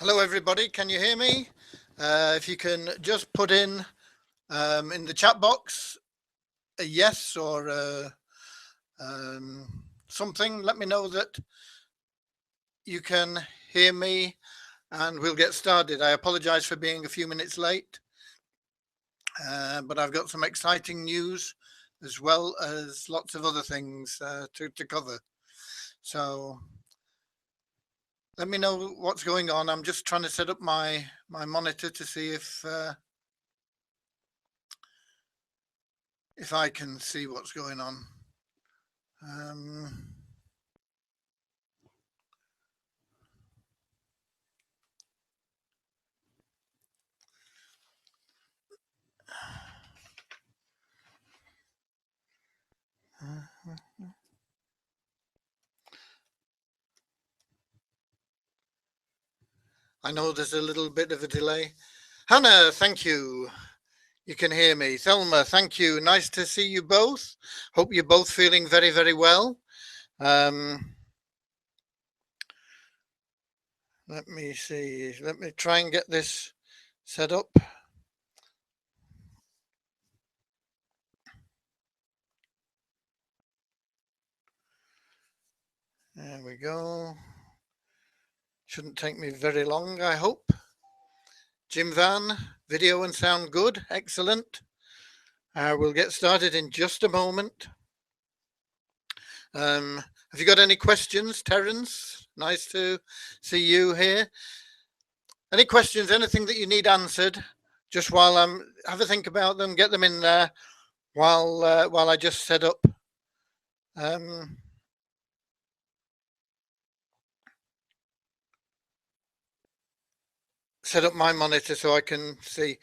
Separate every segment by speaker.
Speaker 1: Hello, everybody. Can you hear me? If you can just put in the chat box a yes or something, let me know that you can hear me and we'll get started. I apologize for being a few minutes late, but I've got some exciting news as well as lots of other things to cover. So let me know what's going on. I'm just trying to set up my monitor to see if I can see what's going on. Um, I know there's a little bit of a delay. Hannah, thank you. You can hear me. Thelma, thank you. Nice to see you both. Hope you're both feeling very, very well. Let me see. Let me try and get this set up. There we go. Shouldn't take me very long, I hope. Jim Van, video and sound good. Excellent. We'll get started in just a moment. Have you got any questions, Terence? Nice to see you here. Any questions, anything that you need answered, just while I'm have a think about them, get them in there while I just set up my monitor so I can see.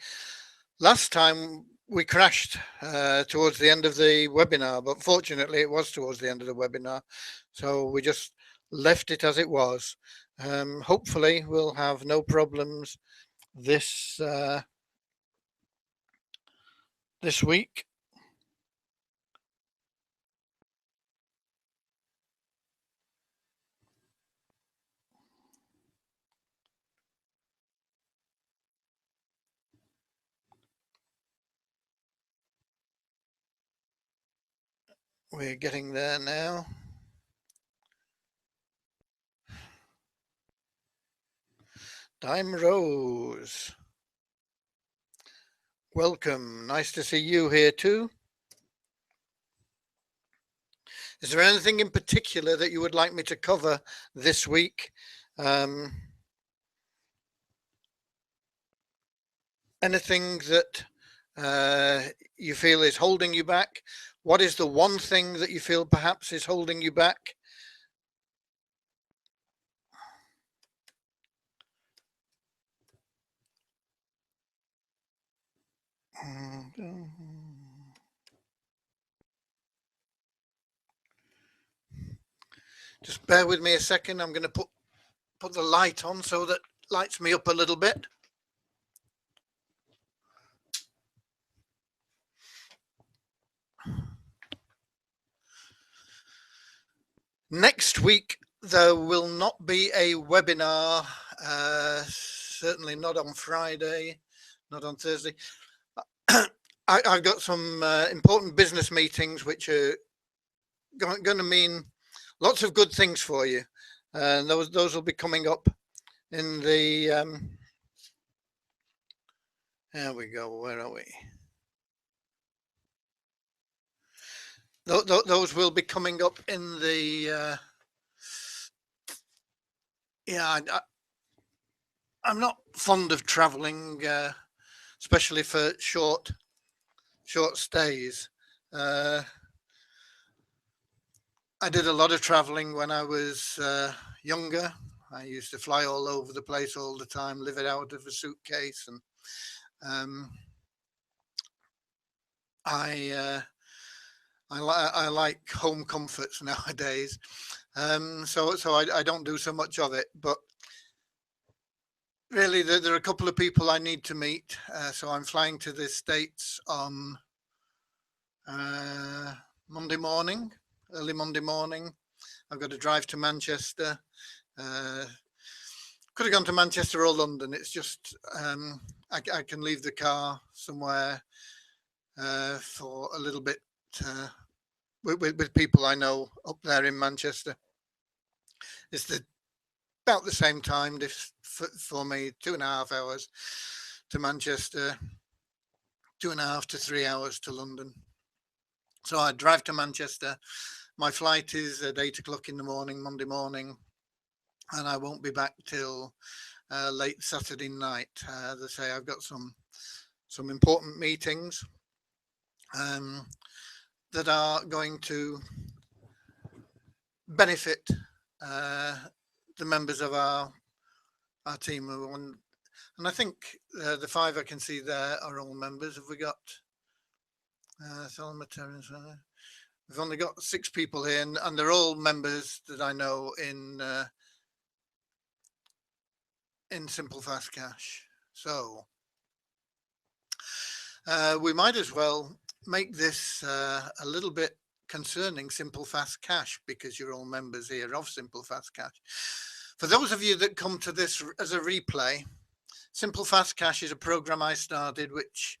Speaker 1: Last time we crashed towards the end of the webinar, but fortunately it was towards the end of the webinar, so we just left it as it was. Hopefully we'll have no problems this week. We're getting there now. Dime Rose. Welcome. Nice to see you here too. Is there anything in particular that you would like me to cover this week? Anything that you feel is holding you back? What is the one thing that you feel perhaps is holding you back? Just bear with me a second. I'm going to put the light on so that lights me up a little bit. Next week, there will not be a webinar, certainly not on Friday, not on Thursday. I've got some important business meetings which are going to mean lots of good things for you. And those will be coming up in the, there we go, where are we? Those will be coming up in the, yeah, I'm not fond of traveling, especially for short stays. I did a lot of traveling when I was younger. I used to fly all over the place all the time, live it out of a suitcase, and I like home comforts nowadays. So I don't do so much of it, but really there are a couple of people I need to meet. So I'm flying to the States on Monday morning, early Monday morning. I've got to drive to Manchester, Could have gone to Manchester or London. It's just I can leave the car somewhere for a little bit with people I know up there in Manchester. It's about the same time for me, 2.5 hours to Manchester, 2.5 to 3 hours to London. So I drive to Manchester. My flight is at 8 o'clock in the morning, Monday morning, and I won't be back till late Saturday night. As I say, I've got some important meetings that are going to benefit the members of our team. And I think the 5 I can see there are all members. Have we got Thelma, Terence? We've only got 6 people here, and they're all members that I know in Simple Fast Cash. So we might as well make this a little bit concerning Simple Fast Cash, because you're all members here of Simple Fast Cash. For those of you that come to this as a replay, Simple Fast Cash is a program I started, which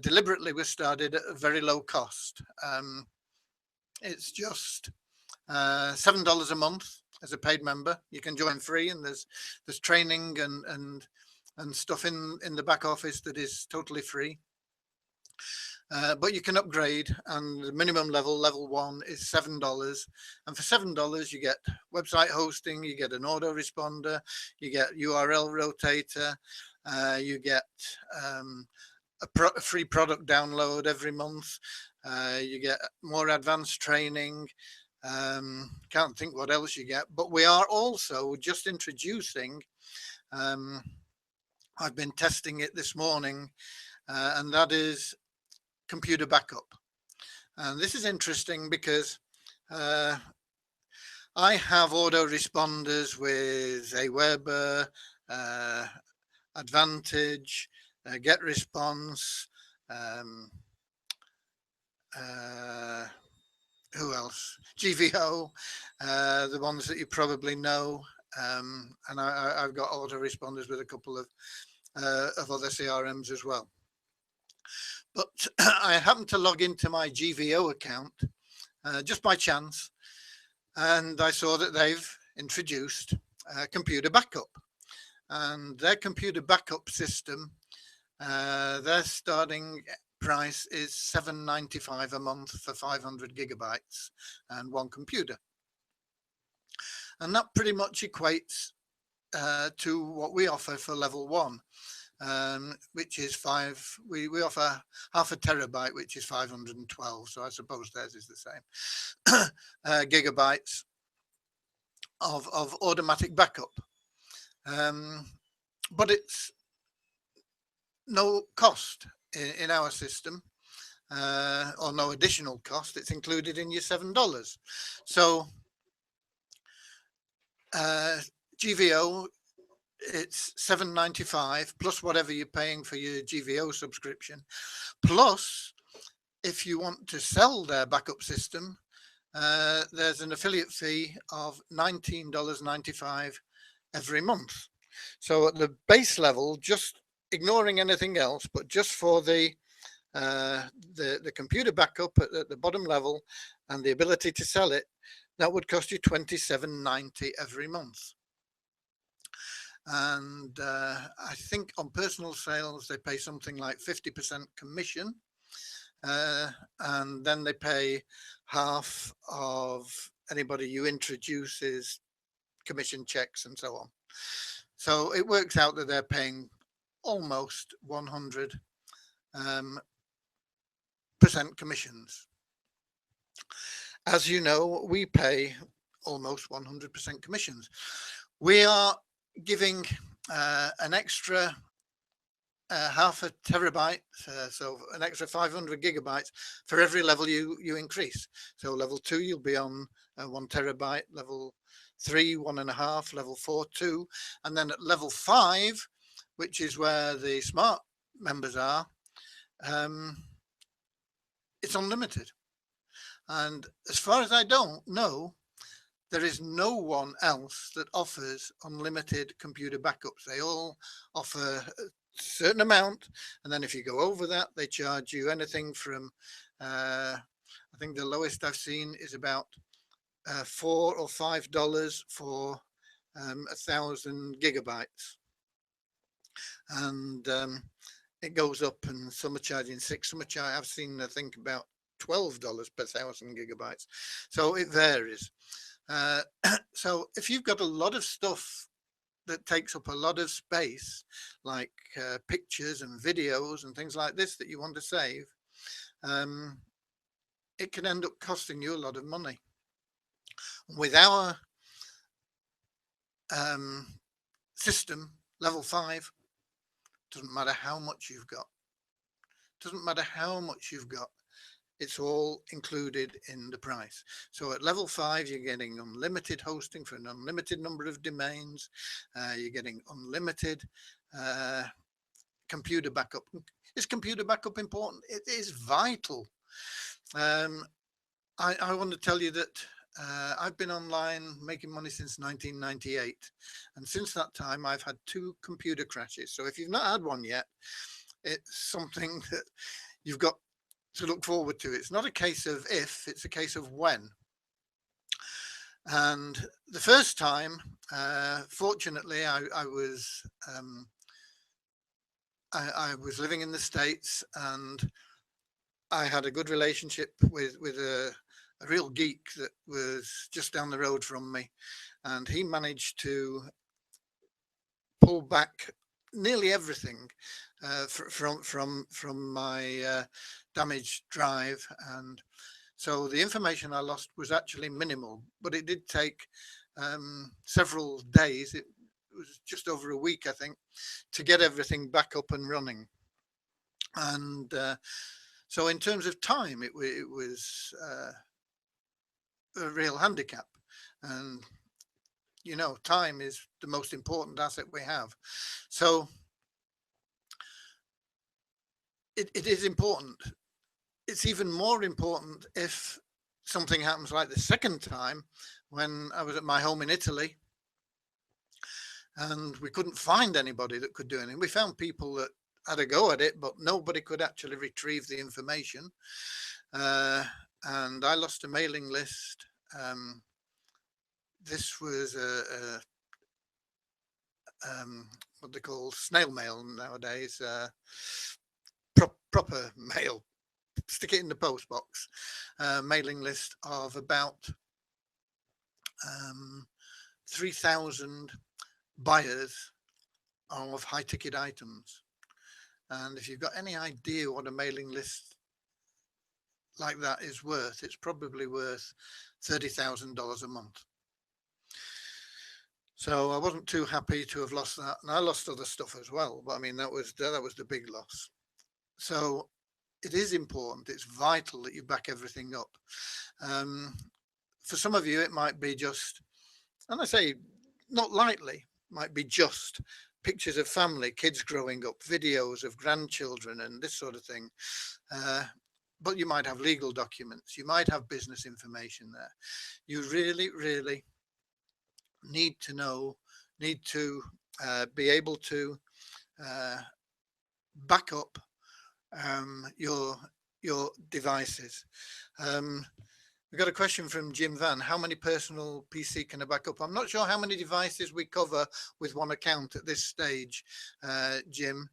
Speaker 1: deliberately was started at a very low cost. It's just $7 a month as a paid member. You can join free, and there's training and stuff in the back office that is totally free. But you can upgrade, and the minimum level 1 is $7. And for $7, you get website hosting, you get an autoresponder, you get URL rotator, you get a free product download every month, you get more advanced training. Can't think what else you get, but we are also just introducing, I've been testing it this morning, and that is computer backup. And this is interesting because I have autoresponders with Aweber, Advantage, GetResponse, who else? GVO, the ones that you probably know, and I've got autoresponders with a couple of other CRMs as well. But I happened to log into my GVO account just by chance, and I saw that they've introduced computer backup, and their computer backup system, their starting price is $7.95 a month for 500 gigabytes and 1 computer. And that pretty much equates to what we offer for level 1. Which is we offer half a terabyte, which is 512. So I suppose theirs is the same gigabytes of automatic backup. But it's no cost in our system, or no additional cost. It's included in your $7. So GVO, it's $7.95 plus whatever you're paying for your GVO subscription. Plus, if you want to sell their backup system, there's an affiliate fee of $19.95 every month. So at the base level, just ignoring anything else, but just for the computer backup at the bottom level and the ability to sell it, that would cost you $27.90 every month. And I think on personal sales, they pay something like 50% commission. And then they pay half of anybody you introduce's commission checks and so on. So it works out that they're paying almost 100% commissions. As you know, we pay almost 100% commissions. We are giving an extra half a terabyte, so an extra 500 gigabytes for every level you increase. So level 2, you'll be on 1 terabyte, level 3, 1.5, level 4, 2, and then at level 5, which is where the smart members are, it's unlimited. And as far as I don't know, There is no one else that offers unlimited computer backups. They all offer a certain amount, and then if you go over that, they charge you anything from, I think the lowest I've seen is about $4 or $5 for 1,000 gigabytes, and it goes up, and some are charging six, some are I've seen I think about $12 per 1,000 gigabytes. So it varies. Uh, so if you've got a lot of stuff that takes up a lot of space, like pictures and videos and things like this that you want to save, um, it can end up costing you a lot of money. With our system, level 5, doesn't matter how much you've got. Doesn't matter how much you've got. It's all included in the price. So at level 5, you're getting unlimited hosting for an unlimited number of domains. You're getting unlimited computer backup. Is computer backup important? It is vital. I want to tell you that I've been online making money since 1998. And since that time, I've had 2 computer crashes. So if you've not had one yet, it's something that you've got to look forward to. It's not a case of if, it's a case of when. And the first time, fortunately, I was living in the States, and I had a good relationship with a real geek that was just down the road from me, and he managed to pull back nearly everything from my damaged drive, and so the information I lost was actually minimal, but it did take several days. It was just over a week, I think, to get everything back up and running. And so in terms of time, it was a real handicap. And, you know, time is the most important asset we have. So it is important. It's even more important if something happens like the second time, when I was at my home in Italy and we couldn't find anybody that could do anything. We found people that had a go at it, but nobody could actually retrieve the information. And I lost a mailing list. This was what they call snail mail nowadays, proper mail. Stick it in the post box. Mailing list of about 3,000 buyers of high ticket items. And if you've got any idea what a mailing list like that is worth, it's probably worth $30,000 a month. So I wasn't too happy to have lost that, and I lost other stuff as well. But I mean, that was the big loss. So it is important. It's vital that you back everything up. For some of you, it might be just, and I say not lightly, might be just pictures of family, kids growing up, videos of grandchildren, and this sort of thing. But you might have legal documents. You might have business information there. You really, really need to be able to back up your devices. We've got a question from Jim Van. How many personal PC can I back up? I'm not sure how many devices we cover with one account at this stage, Jim,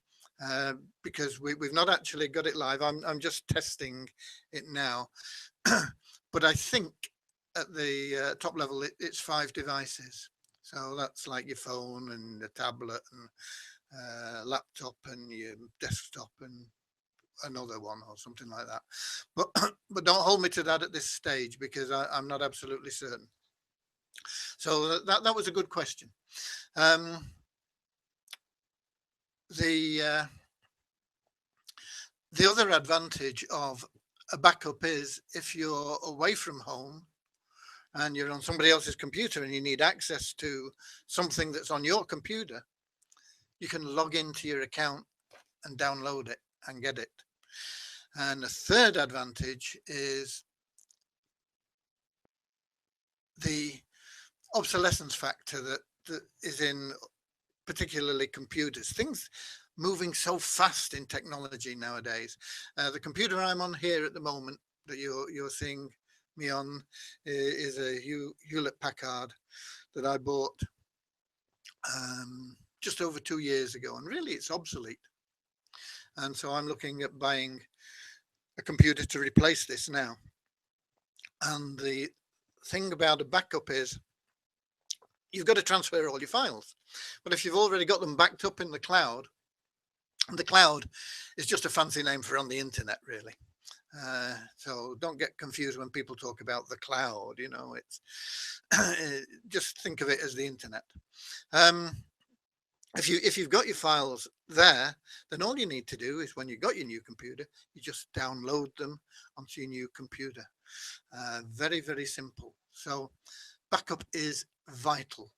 Speaker 1: because we've not actually got it live. I'm just testing it now. But I think at the top level, it's 5 devices. So that's like your phone and a tablet and laptop and your desktop and another one or something like that. But don't hold me to that at this stage, because I'm not absolutely certain. So that was a good question. The other advantage of a backup is if you're away from home and you're on somebody else's computer and you need access to something that's on your computer, you can log into your account and download it and get it. And the third advantage is the obsolescence factor that is in particularly computers. Things moving so fast in technology nowadays. The computer I'm on here at the moment that you're seeing me on is a Hewlett Packard that I bought just over 2 years ago, and really it's obsolete. And so I'm looking at buying a computer to replace this now. And the thing about a backup is you've got to transfer all your files. But if you've already got them backed up in the cloud is just a fancy name for on the internet, really. So don't get confused when people talk about the cloud. It's just think of it as the internet. If you've got your files there, then all you need to do is when you've got your new computer, you just download them onto your new computer. Very, very simple. So backup is vital.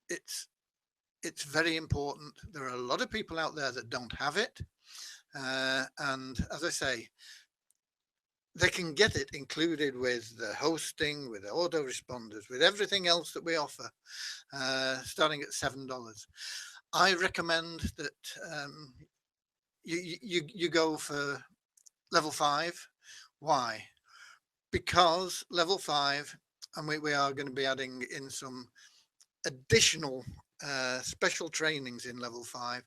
Speaker 1: It's very important. There are a lot of people out there that don't have it. And as I say, they can get it included with the hosting, with the autoresponders, with everything else that we offer, starting at $7. I recommend that you go for level 5. Why? Because level 5, and we are going to be adding in some additional special trainings in level 5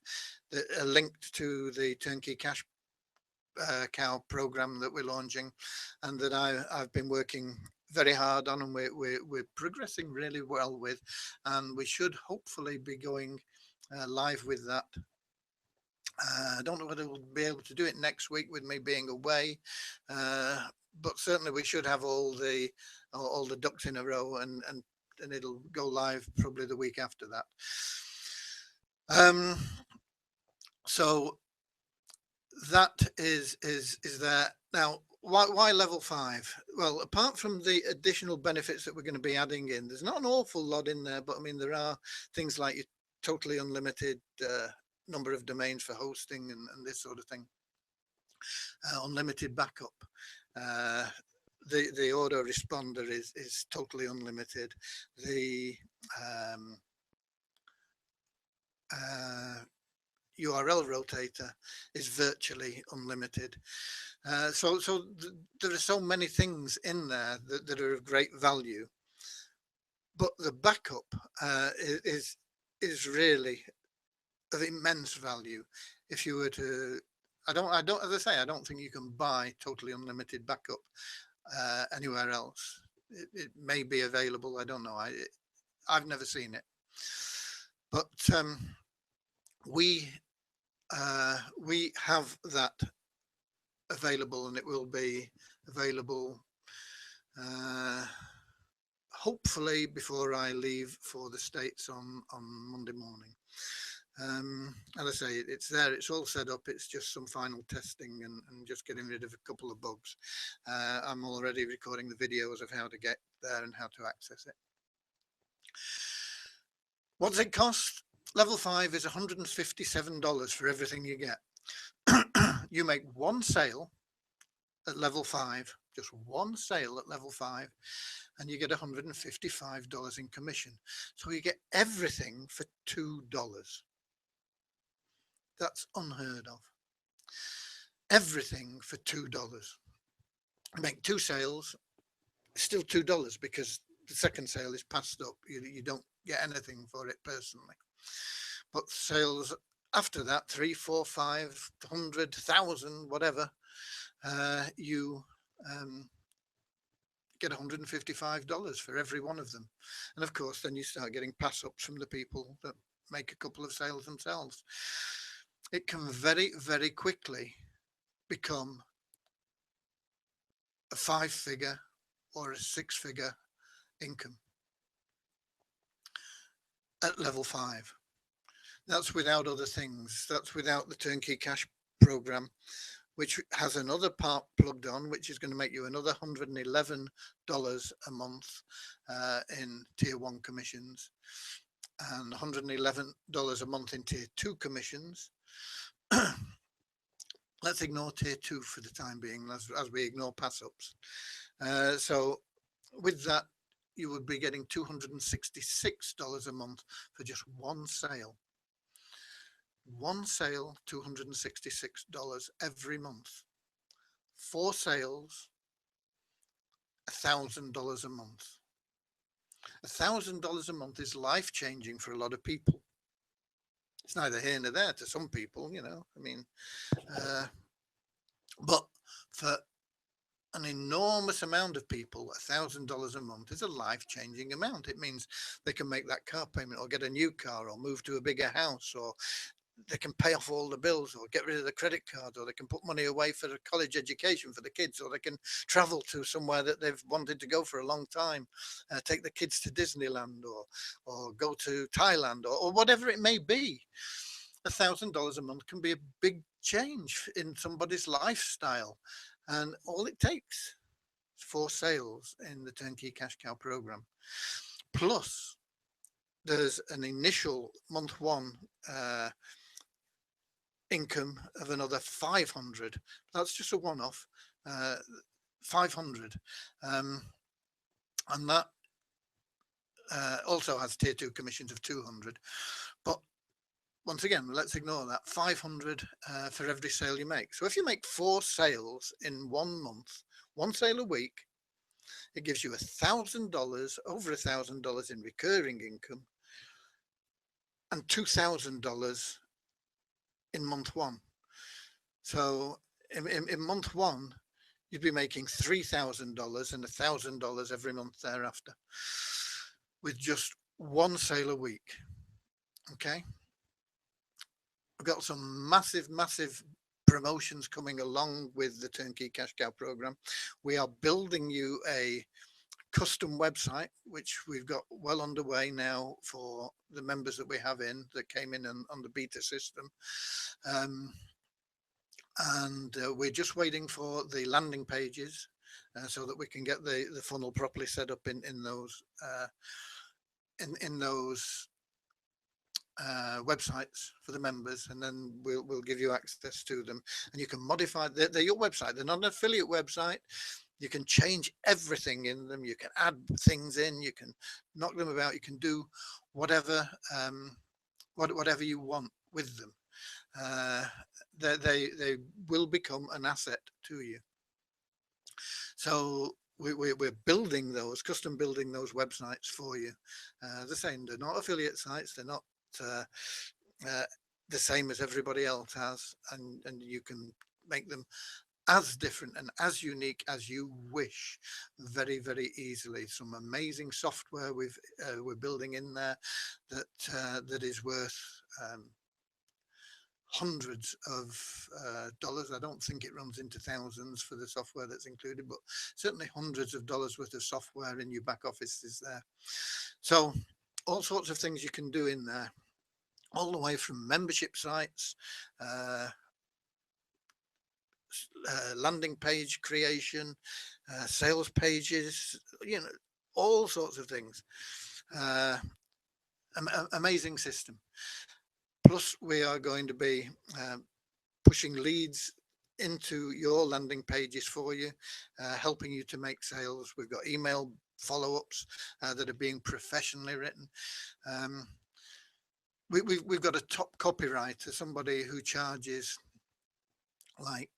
Speaker 1: that are linked to the Turnkey Cash Cow program that we're launching, and that I've been working very hard on, and we're progressing really well with, and we should hopefully be going live with that. I don't know whether we'll be able to do it next week with me being away, but certainly we should have all the ducks in a row, and it'll go live probably the week after that. So that is there. Now, why level 5? Well, apart from the additional benefits that we're going to be adding in, there's not an awful lot in there, but I mean, there are things like your totally unlimited number of domains for hosting and this sort of thing. Unlimited backup. The autoresponder is totally unlimited. The URL rotator is virtually unlimited. So there are so many things in there that are of great value. But the backup is really of immense value. If you were to, as I say, I don't think you can buy totally unlimited backup anywhere else. It may be available. I don't know. I've never seen it. But we have that available, and it will be available hopefully before I leave for the States on Monday morning. As I say, it's there, it's all set up, it's just some final testing and just getting rid of a couple of bugs. I'm already recording the videos of how to get there and how to access it. What does it cost? Level 5 is $157 for everything you get. You make one sale at level 5, just one sale at level 5, and you get $155 in commission. So you get everything for $2. That's unheard of. Everything for $2. You make 2 sales, still $2 because the second sale is passed up. You don't get anything for it personally. But sales after that, 3, 4, 500, 1,000, whatever, you get $155 for every one of them. And of course, then you start getting pass ups from the people that make a couple of sales themselves. It can very, very quickly become a 5-figure or a 6-figure income at level 5. That's without other things. That's without the Turnkey Cash program, which has another part plugged on, which is going to make you another $111 a month in tier 1 commissions, and $111 a month in tier 2 commissions. Let's ignore tier 2 for the time being, as we ignore pass ups. So with that, you would be getting $266 a month for just one sale. One sale, $266 every month. Four sales, $1,000 a month. $1,000 a month is life changing for a lot of people. It's neither here nor there to some people, I mean, but for an enormous amount of people, $1,000 a month is a life-changing amount. It means they can make that car payment or get a new car or move to a bigger house, or they can pay off all the bills or get rid of the credit card, or they can put money away for the college education for the kids, or they can travel to somewhere that they've wanted to go for a long time, take the kids to Disneyland, or go to Thailand, or whatever it may be. $1,000 a month can be a big change in somebody's lifestyle. And all it takes is 4 sales in the Turnkey Cash Cow program. Plus, there's an initial month one income of another 500. That's just a one-off, 500. And that also has tier 2 commissions of 200. But once again, let's ignore that. 500 for every sale you make. So if you make 4 sales in 1 month, 1 sale a week, it gives you $1,000, over $1,000 in recurring income, and $2,000 in month 1. So in month 1, you'd be making $3,000 and $1,000 every month thereafter, with just 1 sale a week. Okay. We've got some massive promotions coming along with the Turnkey Cash Cow program. We are building you a custom website, which we've got well underway now for the members that we have in that came in on the beta system. And we're just waiting for the landing pages so that we can get the funnel properly set up in those websites for the members, and then we'll give you access to them, and you can modify they're your website. They're not an affiliate website. You can change everything in them. You can add things in, you can knock them about, you can do whatever whatever you want with them. They will become an asset to you. So we're building those, custom building those websites for you. The same, they're not affiliate sites, they're not the same as everybody else has, and you can make them as different and as unique as you wish, very easily. Some amazing software we're building in there that is worth hundreds of dollars. I don't think it runs into thousands for the software that's included, but certainly hundreds of dollars worth of software in your back office is there. So all sorts of things you can do in there, all the way from membership sites, landing page creation, sales pages, all sorts of things. Amazing system. Plus, we are going to be pushing leads into your landing pages for you, helping you to make sales. We've got email follow-ups that are being professionally written. We've got a top copywriter, somebody who charges like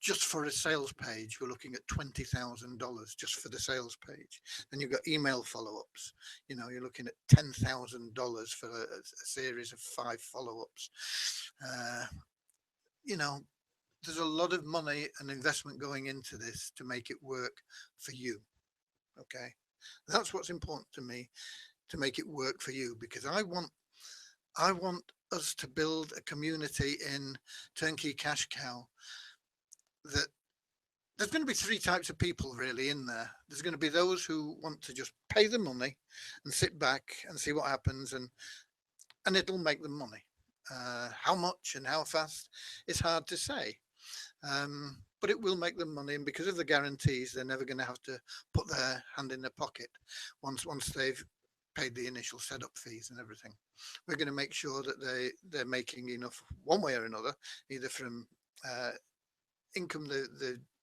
Speaker 1: just for a sales page, we're looking at $20,000 just for the sales page. Then you've got email follow-ups. You're looking at $10,000 for a series of 5 follow-ups. There's a lot of money and investment going into this to make it work for you. Okay, that's what's important to me, to make it work for you, because I want us to build a community in Turnkey Cash Cow that there's going to be 3 types of people really in there. There's going to be those who want to just pay the money and sit back and see what happens, and it'll make them money. How much and how fast, it's hard to say, but it will make them money, and because of the guarantees, they're never going to have to put their hand in their pocket once they've paid the initial setup fees and everything. We're going to make sure that they're making enough one way or another, either from income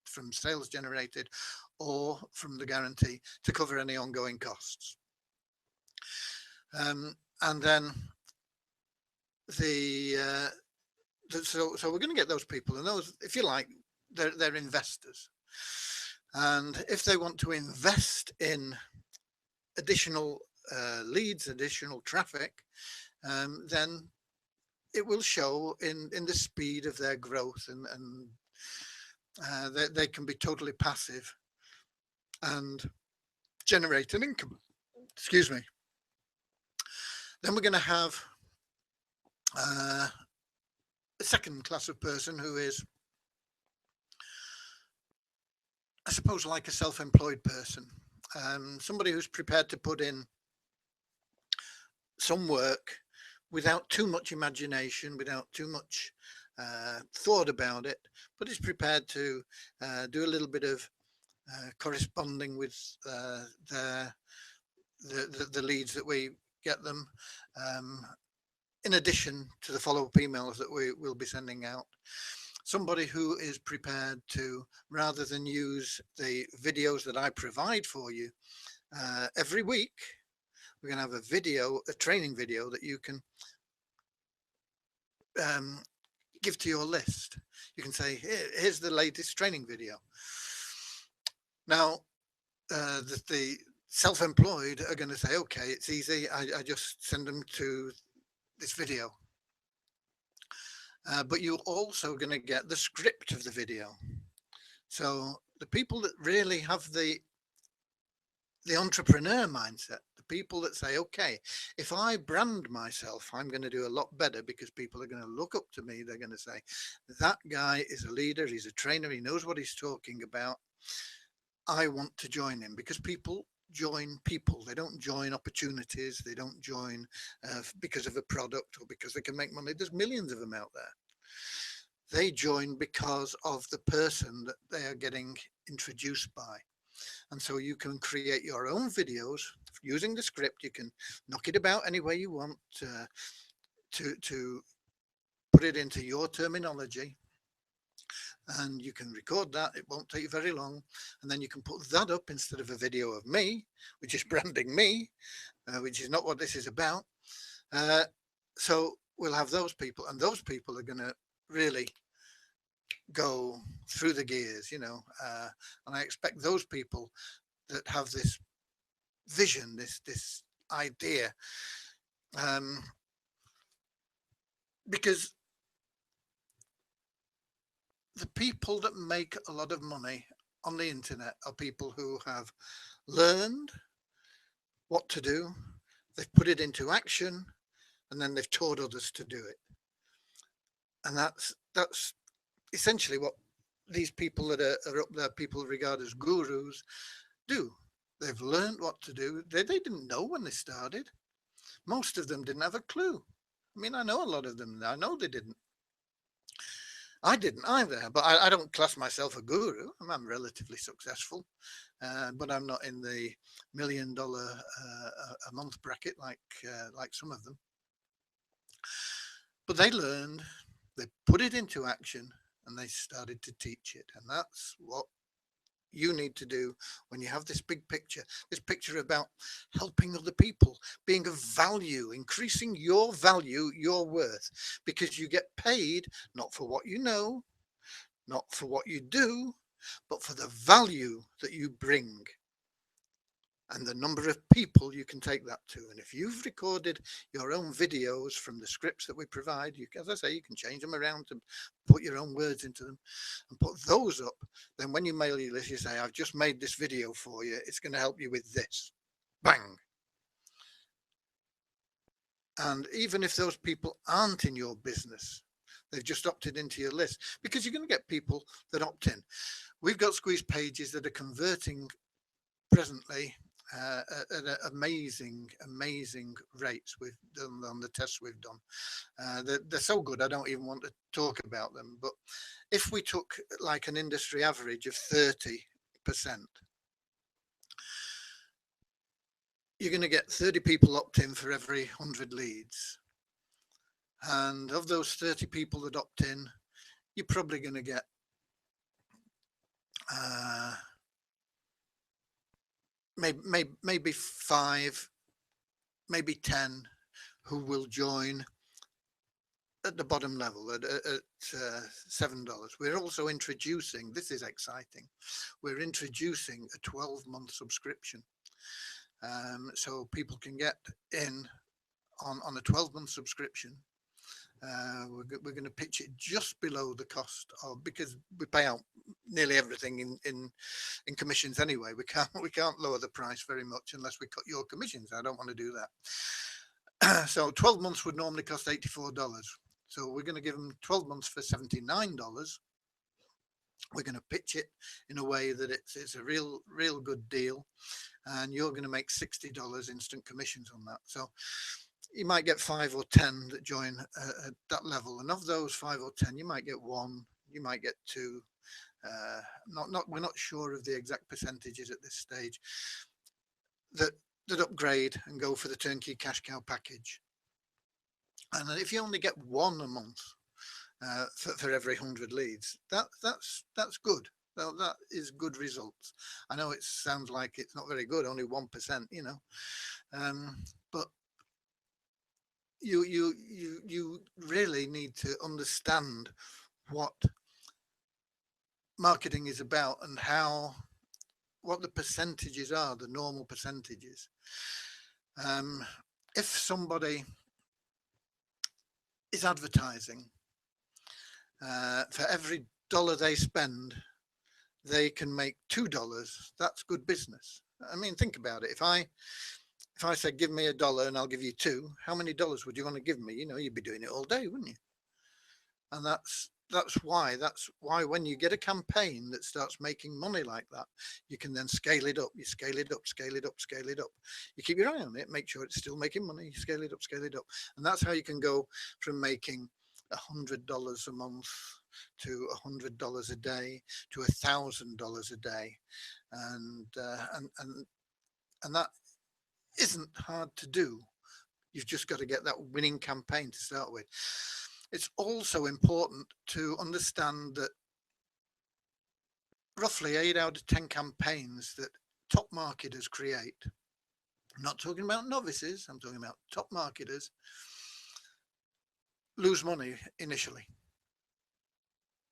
Speaker 1: from sales generated or from the guarantee to cover any ongoing costs. And then so we're going to get those people, and those, if you like, they're investors. And if they want to invest in additional leads, additional traffic, then it will show in the speed of their growth, and they can be totally passive and generate an income. Excuse me. Then we're going to have a second class of person who is, I suppose, like a self-employed person, somebody who's prepared to put in some work without too much imagination, without too much thought about it, but is prepared to do a little bit of corresponding with the leads that we get them, in addition to the follow-up emails that we will be sending out. Somebody who is prepared to, rather than use the videos that I provide for you every week, we're going to have a video, a training video that you can give to your list. You can say, here's the latest training video. Now, the self-employed are going to say, okay, it's easy. I just send them to this video. But you're also going to get the script of the video. So the people that really have the entrepreneur mindset, the people that say, okay, if I brand myself, I'm going to do a lot better, because people are going to look up to me. They're going to say, that guy is a leader, he's a trainer, he knows what he's talking about. I want to join him, because people join people. They don't join opportunities. They don't join because of a product or because they can make money. There's millions of them out there. They join because of the person that they are getting introduced by. And so you can create your own videos using the script. You can knock it about any way you want to put it into your terminology. And you can record that. It won't take you very long. And then you can put that up instead of a video of me, which is branding me, which is not what this is about. So we'll have those people, and those people are going to really go through the gears, and I expect those people that have this vision, this idea, because the people that make a lot of money on the internet are people who have learned what to do, they've put it into action, and then they've taught others to do it. And that's essentially what these people that are up there, people regard as gurus, do. They've learned what to do. They didn't know when they started. Most of them didn't have a clue. I mean, I know a lot of them. I know they didn't. I didn't either, but I don't class myself a guru. I'm relatively successful, but I'm not in the $1 million a month bracket like some of them. But they learned, they put it into action, and they started to teach it. And that's what you need to do when you have this big picture, this picture about helping other people, being of value, increasing your value, your worth, because you get paid not for what you know, not for what you do, but for the value that you bring and the number of people you can take that to. And if you've recorded your own videos from the scripts that we provide, as I say, you can change them around to put your own words into them and put those up. Then when you mail your list, you say, I've just made this video for you. It's going to help you with this. Bang. And even if those people aren't in your business, they've just opted into your list, because you're going to get people that opt in. We've got squeeze pages that are converting presently at amazing rates. We've done on the tests we've done. They're so good, I don't even want to talk about them. But if we took like an industry average of 30%, you're going to get 30 people opt in for every 100 leads. And of those 30 people that opt in, you're probably going to get uh, maybe 5, maybe 10 who will join at the bottom level at $7. We're also introducing, this is exciting, we're introducing a 12-month subscription. So people can get in on a 12-month subscription. We're going to pitch it just below the cost of, because we pay out nearly everything in commissions anyway. We can't lower the price very much unless we cut your commissions. I don't want to do that. So 12 months would normally cost $84. So we're going to give them 12 months for $79. We're going to pitch it in a way that it's a real good deal, and you're going to make $60 instant commissions on that. So you might get 5 or 10 that join at that level, and of those 5 or 10, you might get 1, you might get 2. We're not sure of the exact percentages at this stage that upgrade and go for the turnkey cash cow package. And if you only get 1 a month for every 100 leads, that's good. Well, that is good results. I know it sounds like it's not very good, only 1%, but you really need to understand what marketing is about and what the percentages are, the normal percentages. If somebody is advertising, for every dollar they spend, they can make $2. That's good business. I mean, think about it. If I said, give me $1 and I'll give you 2, how many dollars would you want to give me? You'd be doing it all day, wouldn't you? And that's why when you get a campaign that starts making money like that, you can then scale it up. You scale it up, scale it up, scale it up. You keep your eye on it, make sure it's still making money. You scale it up, and that's how you can go from making $100 a month to $100 a day to $1,000 a day, and that isn't hard to do. You've just got to get that winning campaign to start with. It's also important to understand that roughly 8 out of 10 campaigns that top marketers create, I'm not talking about novices, I'm talking about top marketers, lose money initially.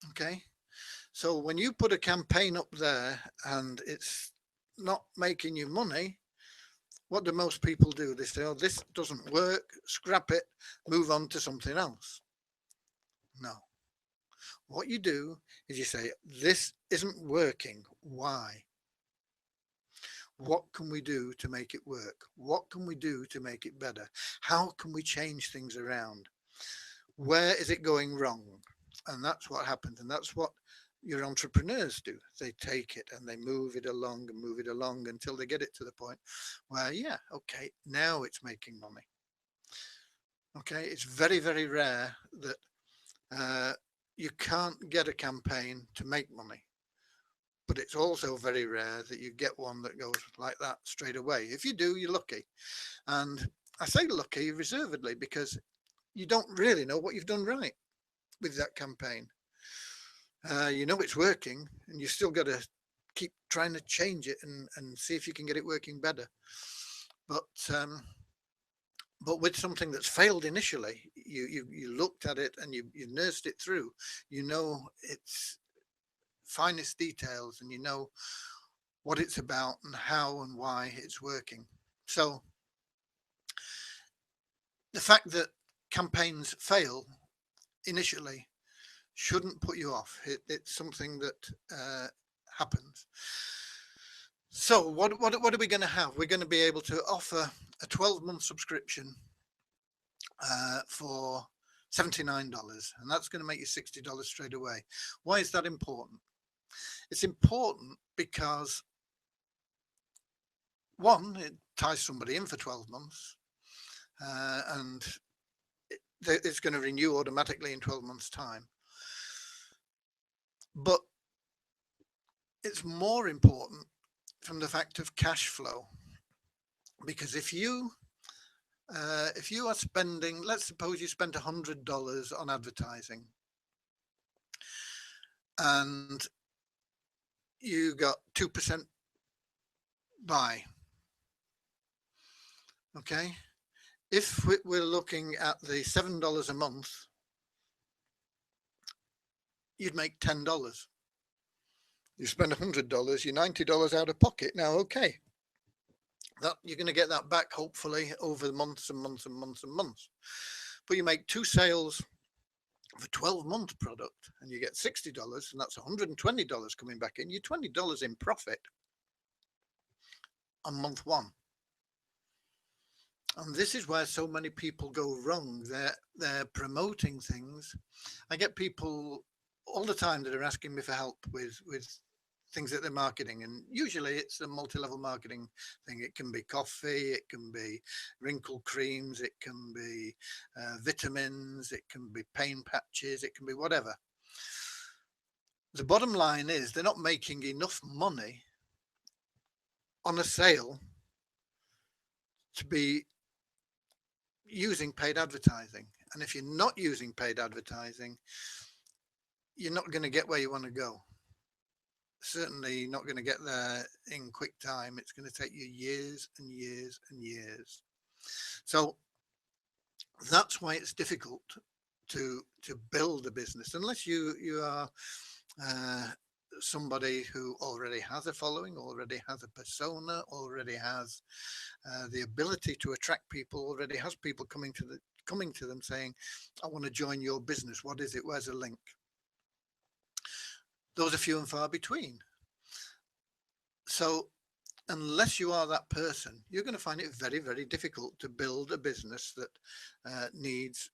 Speaker 1: Okay, so when you put a campaign up there and it's not making you money, what do most people do? They say, oh, this doesn't work, scrap it, move on to something else. No. What you do is you say, this isn't working. Why? What can we do to make it work? What can we do to make it better? How can we change things around? Where is it going wrong? And that's what happens. And that's what your entrepreneurs do. They take it and they move it along and move it along until they get it to the point where, yeah, okay, now it's making money. Okay, it's very, very rare that you can't get a campaign to make money, but it's also very rare that you get one that goes like that straight away. If you do, you're lucky. And I say lucky reservedly because you don't really know what you've done right with that campaign. It's working, and you still got to keep trying to change it and see if you can get it working better. But with something that's failed initially, you looked at it and you nursed it through. Its finest details, and you know what it's about and how and why it's working. So the fact that campaigns fail initially shouldn't put you off. It's something that happens. So what are we going to have? We're going to be able to offer a 12-month subscription for $79, and that's going to make you $60 straight away. Why is that important? It's important because, one, it ties somebody in for 12 months, and it's going to renew automatically in 12 months' time. But it's more important from the fact of cash flow, because if you are spending, let's suppose you spent $100 on advertising, and you got 2% buy. Okay. If we're looking at the $7 a month, you'd make $10. You spend $100, you're $90 out of pocket. Now, okay, that you're going to get that back hopefully over months and months and months and months. But you make 2 sales of a 12-month product and you get $60, and that's $120 coming back in. You're $20 in profit on month 1. And this is where so many people go wrong. They're promoting things. I get people all the time that are asking me for help with things that they're marketing, and usually it's a multi-level marketing thing. It can be coffee, it can be wrinkle creams, it can be vitamins, it can be pain patches, it can be whatever. The bottom line is they're not making enough money on a sale to be using paid advertising. And if you're not using paid advertising, you're not going to get where you want to go. Certainly not going to get there in quick time. It's going to take you years and years and years. So that's why it's difficult to build a business unless you are somebody who already has a following, already has a persona, already has the ability to attract people, already has people coming to them saying, I want to join your business. What is it? Where's a link? Those are few and far between. So unless you are that person, you're going to find it very, very difficult to build a business that needs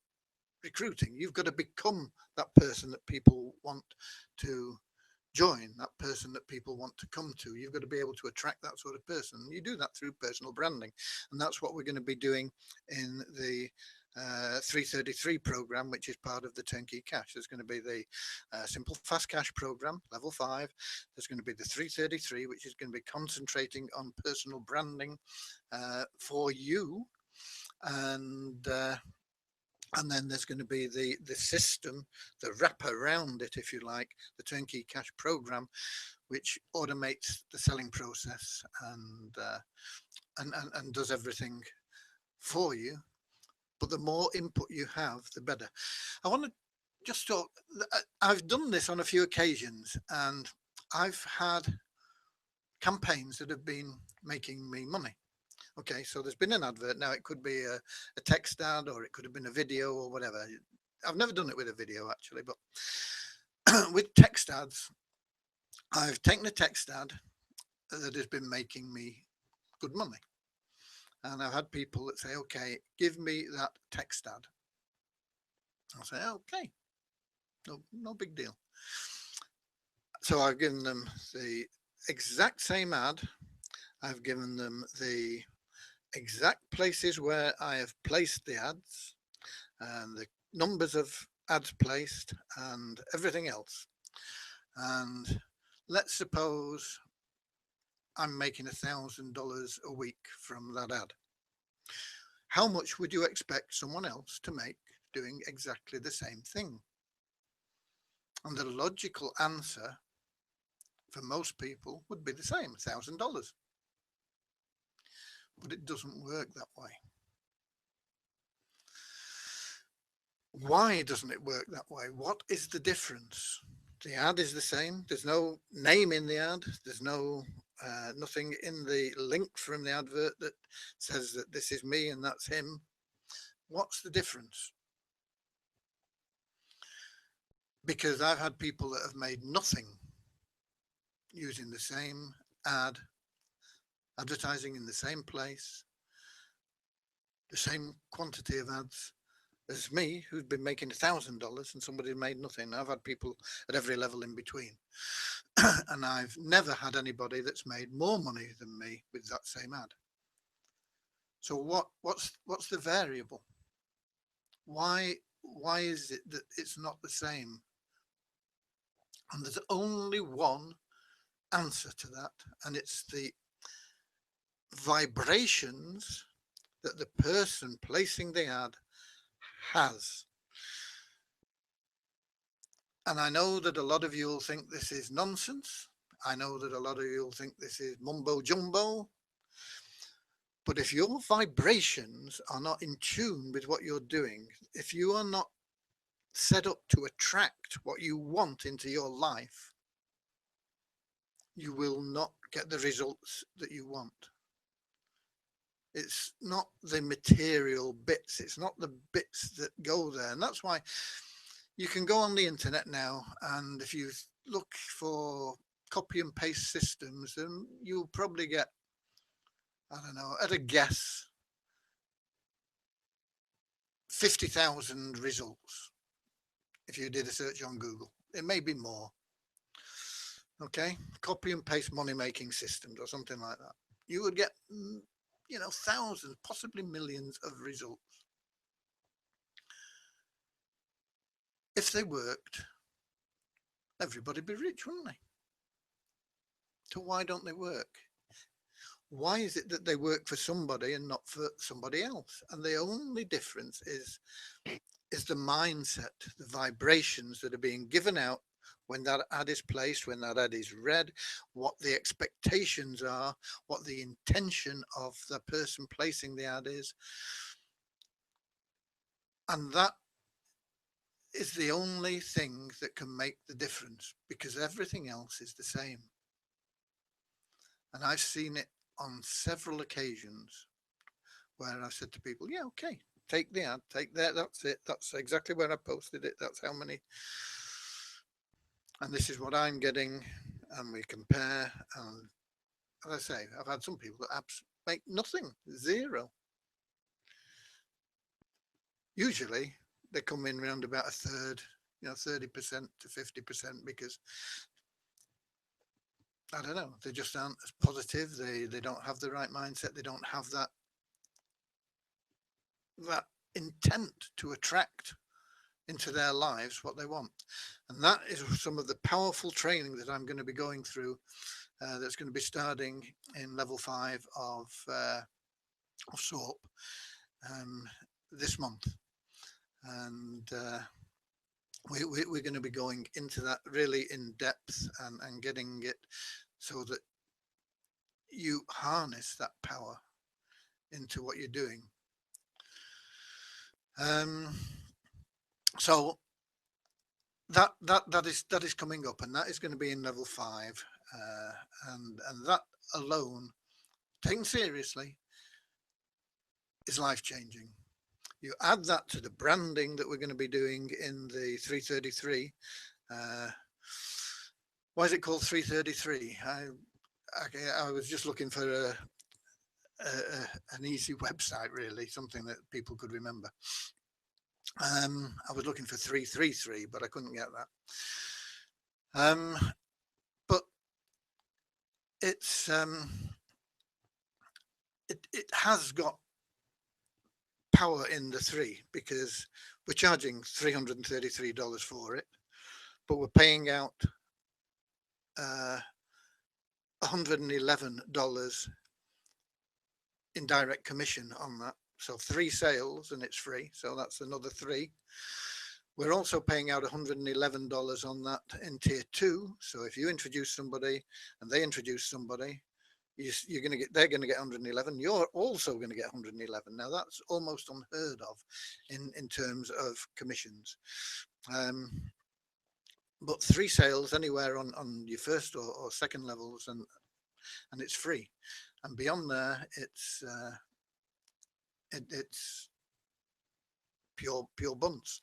Speaker 1: recruiting. You've got to become that person that people want to join, that person that people want to come to. You've got to be able to attract that sort of person. You do that through personal branding. And that's what we're going to be doing in the 333 program, which is part of the Turnkey Cash. There's going to be the Simple Fast Cash program, level 5. There's going to be the 333, which is going to be concentrating on personal branding for you. And then there's going to be the system, the wrap around it, if you like, the Turnkey Cash program, which automates the selling process and does everything for you. But the more input you have, the better. I want to just talk. I've done this on a few occasions, and I've had campaigns that have been making me money. Okay, so there's been an advert. Now it could be a text ad, or it could have been a video or whatever. I've never done it with a video actually, but with text ads, I've taken a text ad that has been making me good money. And I've had people that say, okay, give me that text ad. I'll say, okay, no big deal. So I've given them the exact same ad. I've given them the exact places where I have placed the ads and the numbers of ads placed and everything else. And let's suppose I'm making $1,000 a week from that ad. How much would you expect someone else to make doing exactly the same thing? And the logical answer for most people would be the same, $1,000. But it doesn't work that way. Why doesn't it work that way? What is the difference? The ad is the same. There's no name in the ad. There's no nothing in the link from the advert that says that this is me and that's him. What's the difference? Because I've had people that have made nothing using the same ad, advertising in the same place, the same quantity of ads as me, who's been making $1,000 and somebody made nothing. I've had people at every level in between. And I've never had anybody that's made more money than me with that same ad. So what's the variable? Why is it that it's not the same? And there's only one answer to that, and it's the vibrations that the person placing the ad has. And I know that a lot of you will think this is nonsense, I know that a lot of you will think this is mumbo jumbo, but if your vibrations are not in tune with what you're doing, if you are not set up to attract what you want into your life, you will not get the results that you want. It's not the material bits, it's not the bits that go there. And that's why you can go on the internet now, and if you look for copy and paste systems, then you'll probably get, I don't know, at a guess, 50,000 results if you did a search on Google. It may be more. Okay, copy and paste money making systems or something like that. You would get, thousands, possibly millions of results. If they worked, everybody'd be rich, wouldn't they? So why don't they work? Why is it that they work for somebody and not for somebody else? And the only difference is the mindset, the vibrations that are being given out when that ad is placed, when that ad is read, what the expectations are, what the intention of the person placing the ad is. And that is the only thing that can make the difference, because everything else is the same. And I've seen it on several occasions where I said to people, yeah, okay, take the ad, take that, that's it. That's exactly where I posted it. That's how many. And this is what I'm getting. And we compare. And as I say, I've had some people that make nothing, zero. Usually they come in around about a third, 30% to 50%, because I don't know, they just aren't as positive. They don't have the right mindset. They don't have that intent to attract into their lives what they want. And that is some of the powerful training that I'm going to be going through. That's going to be starting in level 5 of SOAP this month. And we're going to be going into that really in depth and getting it so that you harness that power into what you're doing. So that is coming up, and that is going to be in level 5, and that alone, taken seriously, is life changing. You add that to the branding that we're going to be doing in the 333. Why is it called 333? I was just looking for an easy website, really, something that people could remember. I was looking for 333, but I couldn't get that. But it's it has got power in the 3, because we're charging $333 for it, but we're paying out $111 in direct commission on that. So 3 sales and it's free. So that's another 3. We're also paying out $111 on that in tier 2. So if you introduce somebody and they introduce somebody, they're going to get 111. You're also going to get 111. Now that's almost unheard of in terms of commissions. But 3 sales anywhere on your first or second levels, and it's free. And beyond there, it's pure bunts.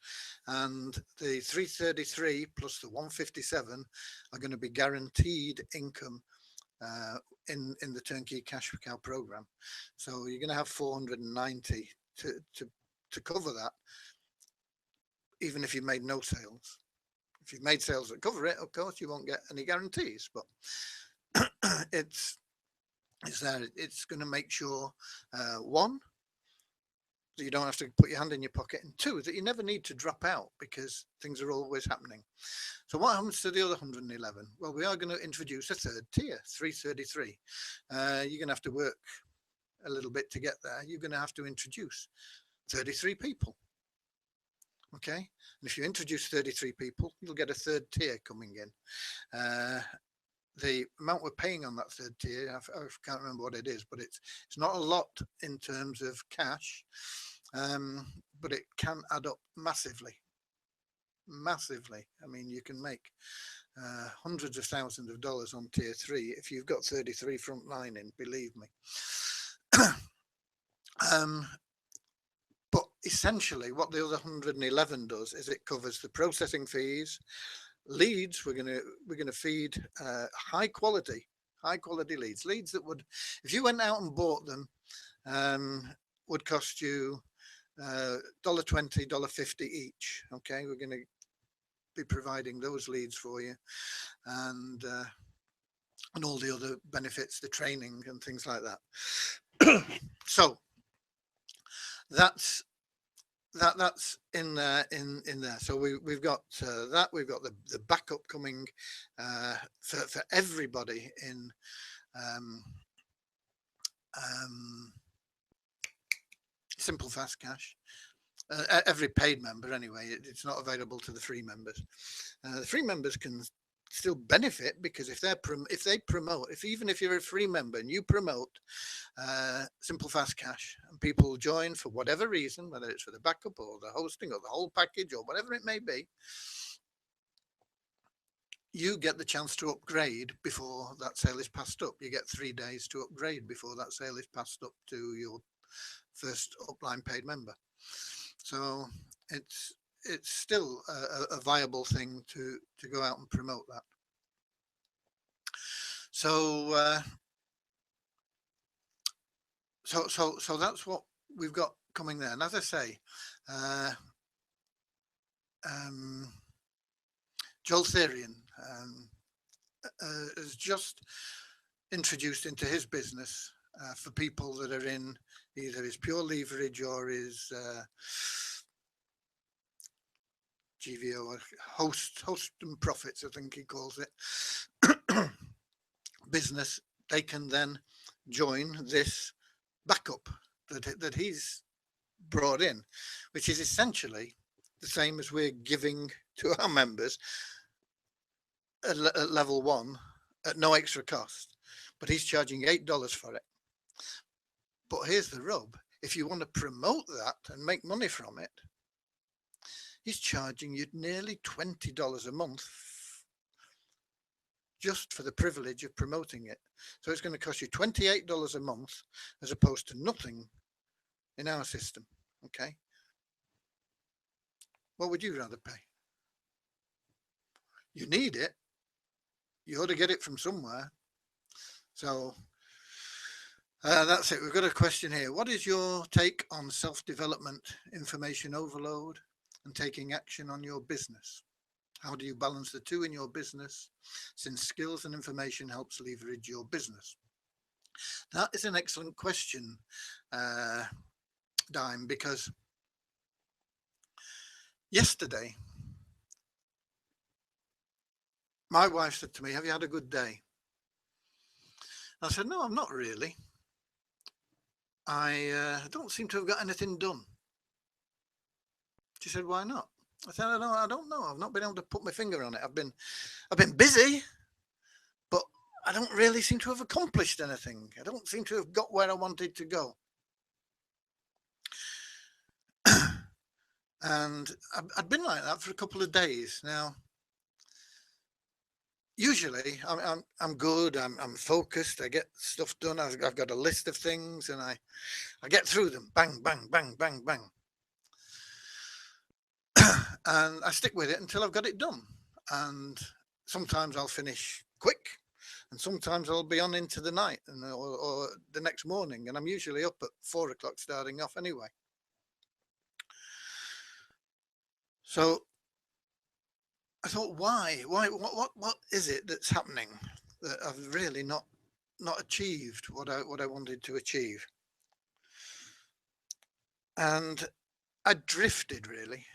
Speaker 1: And the 333 plus the 157 are going to be guaranteed income in the turnkey cash cow program. So you're going to have 490 to cover that, even if you made no sales. If you've made sales that cover it, of course you won't get any guarantees, but it's there. It's going to make sure, 1, that you don't have to put your hand in your pocket, and 2, that you never need to drop out, because things are always happening. So what happens to the other 111? Well, we are going to introduce a 3rd tier, 333. You're going to have to work a little bit to get there. You're going to have to introduce 33 people. Okay, and if you introduce 33 people, you'll get a 3rd tier coming in. the amount we're paying on that third tier, I can't remember what it is, but it's not a lot in terms of cash, but it can add up massively, massively. I mean, you can make hundreds of thousands of dollars on tier 3 if you've got 33 frontline in, believe me. But essentially what the other 111 does is it covers the processing fees, leads. We're going to feed high quality leads that would, if you went out and bought them, would cost you $1.20, $1.50 each. Okay, we're going to be providing those leads for you, and all the other benefits, the training and things like that. So that's in there, in there. So we've got that. We've got the backup coming for everybody in Simple Fast Cash. Every paid member anyway. It's not available to the free members. The free members can still benefit, because if they promote, even if you're a free member and you promote Simple Fast Cash and people join for whatever reason, whether it's for the backup or the hosting or the whole package or whatever it may be, you get the chance to upgrade before that sale is passed up. You get 3 days to upgrade before that sale is passed up to your first upline paid member. So it's still a viable thing to go out and promote that. So so that's what we've got coming there. And as I say, Joel Therian has just introduced into his business for people that are in either his pure leverage or his GVO, or host and profits, I think he calls it, business. They can then join this backup that he's brought in, which is essentially the same as we're giving to our members at level 1 at no extra cost, but he's charging $8 for it. But here's the rub: if you want to promote that and make money from it, he's charging you nearly $20 a month just for the privilege of promoting it. So it's going to cost you $28 a month as opposed to nothing in our system. Okay, what would you rather pay? You need it, you ought to get it from somewhere. So that's it. We've got a question here. What is your take on self-development, information overload, and taking action on your business? How do you balance the two in your business, since skills and information helps leverage your business? That is an excellent question, Dime, because yesterday my wife said to me, "Have you had a good day?" I said, "No, I'm not really. I don't seem to have got anything done." She said, "Why not?" I said, I don't know. I've not been able to put my finger on it. I've been busy, but I don't really seem to have accomplished anything. I don't seem to have got where I wanted to go. And I'd been like that for a couple of days now. Usually I'm good. I'm focused. I get stuff done. I've got a list of things, and I get through them. Bang, bang, bang, bang, bang. And I stick with it until I've got it done. And sometimes I'll finish quick, and sometimes I'll be on into the night or the next morning. And I'm usually up at 4 o'clock starting off anyway. So I thought, why, what is it that's happening that I've really not achieved what I wanted to achieve? And I drifted, really.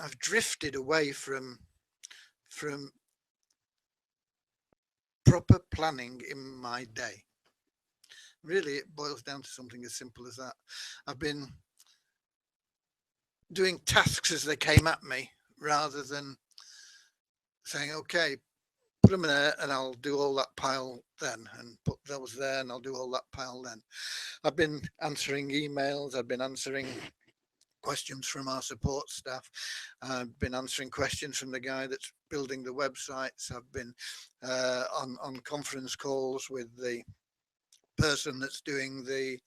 Speaker 1: I've drifted away from proper planning in my day. Really, it boils down to something as simple as that. I've been doing tasks as they came at me, rather than saying, okay, put them there, and I'll do all that pile then, and put those there, and I'll do all that pile then. I've been answering emails. I've been answering questions from our support staff. I've been answering questions from the guy that's building the websites. I've been on conference calls with the person that's doing the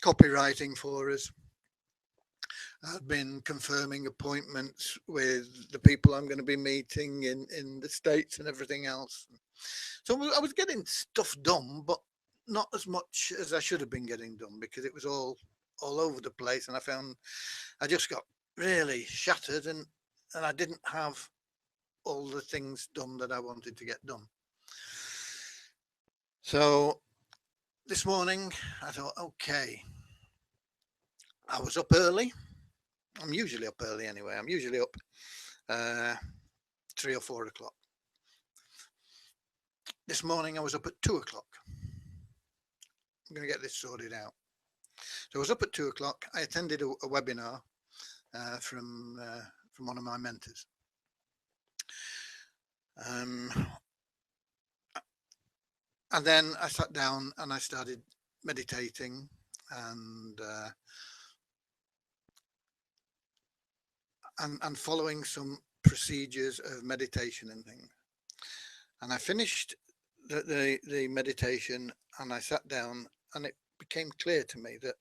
Speaker 1: copywriting for us. I've been confirming appointments with the people I'm going to be meeting in the States and everything else. So I was getting stuff done, but not as much as I should have been getting done, because it was all over the place. And I found I just got really shattered, and I didn't have all the things done that I wanted to get done. So this morning I thought, okay, I was up early. I'm usually up early anyway. I'm usually up 3 or 4 o'clock. This morning I was up at 2 o'clock. I'm going to get this sorted out. So I was up at 2 o'clock. I attended a webinar from one of my mentors. And then I sat down and I started meditating and following some procedures of meditation and things. And I finished the meditation, and I sat down, and it became clear to me that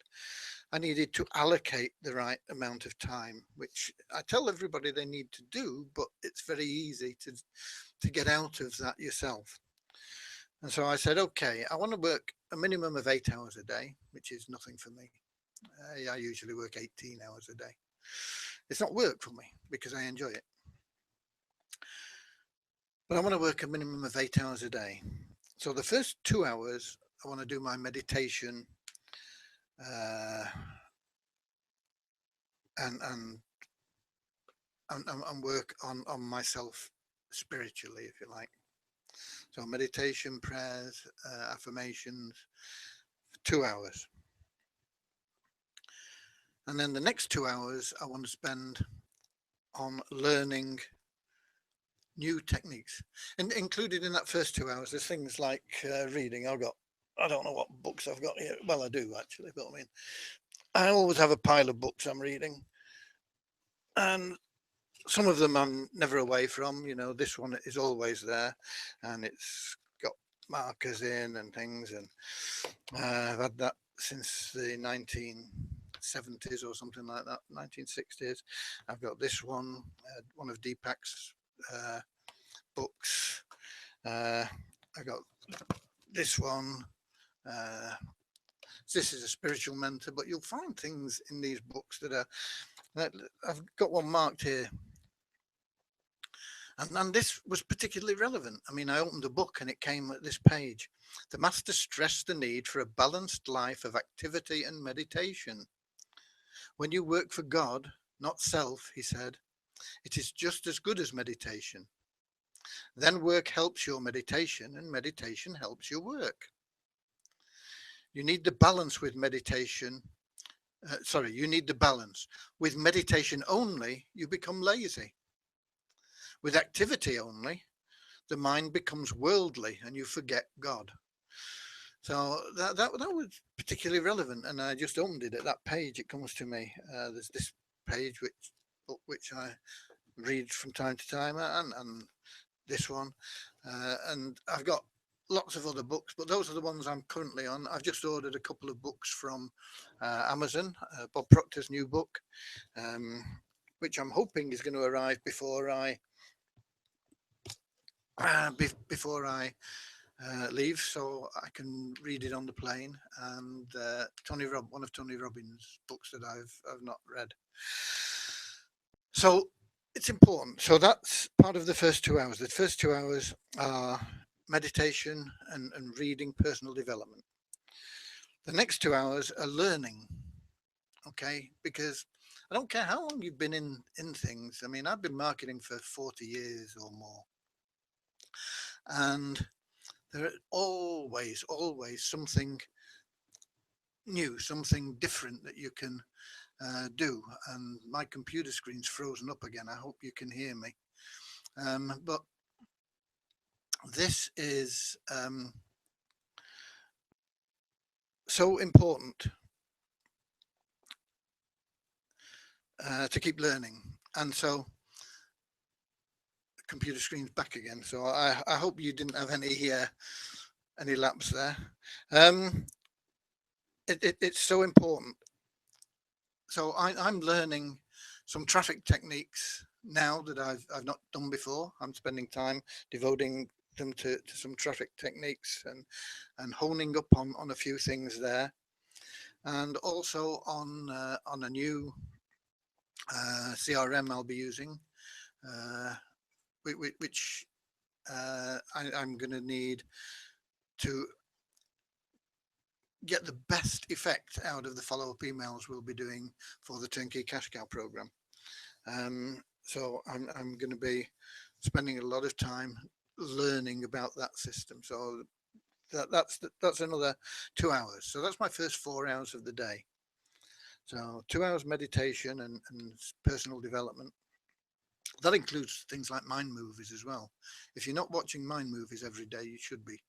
Speaker 1: I needed to allocate the right amount of time, which I tell everybody they need to do, but it's very easy to get out of that yourself. And so I said, okay, I want to work a minimum of 8 hours a day, which is nothing for me. I usually work 18 hours a day. It's not work for me because I enjoy it. But I want to work a minimum of 8 hours a day. So the first 2 hours, I want to do my meditation and work on myself spiritually, if you like. So meditation, prayers, affirmations, 2 hours. And then the next 2 hours I want to spend on learning new techniques. And included in that first 2 hours, there's things like reading. I don't know what books I've got here. Well, I do actually, but I mean, I always have a pile of books I'm reading. And some of them I'm never away from. You know, this one is always there, and it's got markers in and things. And I've had that since the 1970s or something like that, 1960s. I've got this one, one of Deepak's books. I got this one. This is a spiritual mentor, but you'll find things in these books that I've got one marked here. And this was particularly relevant. I mean, I opened the book and it came at this page. The master stressed the need for a balanced life of activity and meditation. When you work for God, not self, he said, it is just as good as meditation. Then work helps your meditation, and meditation helps your work. You need the balance with meditation. You need the balance. With meditation only, you become lazy. With activity only, the mind becomes worldly and you forget God. So that was particularly relevant, and I just opened it at that page. It comes to me. There's this page which I read from time to time, and this one, and I've got lots of other books, but those are the ones I'm currently on. I've just ordered a couple of books from Amazon, Bob Proctor's new book, which I'm hoping is going to arrive before I leave, so I can read it on the plane. And one of Tony Robbins' books that I've not read. So it's important. So that's part of the first 2 hours. The first 2 hours are meditation and reading, personal development. The next 2 hours are learning. Okay, because I don't care how long you've been in things. I mean, I've been marketing for 40 years or more. And there are always something new, something different that you can do. And my computer screen's frozen up again. I hope you can hear me. But this is so important to keep learning. And so computer screen's back again. So I hope you didn't have any laps there. It's so important. So I'm learning some traffic techniques now that I've not done before. I'm spending time devoting them to some traffic techniques and honing up on a few things there, and also on a new CRM I'll be using, which I'm going to need to get the best effect out of the follow-up emails we'll be doing for the Turnkey Cash Cow program. So I'm going to be spending a lot of time learning about that system. So that's another 2 hours. So that's my first 4 hours of the day. So 2 hours meditation and personal development. That includes things like mind movies as well. If you're not watching mind movies every day, you should be.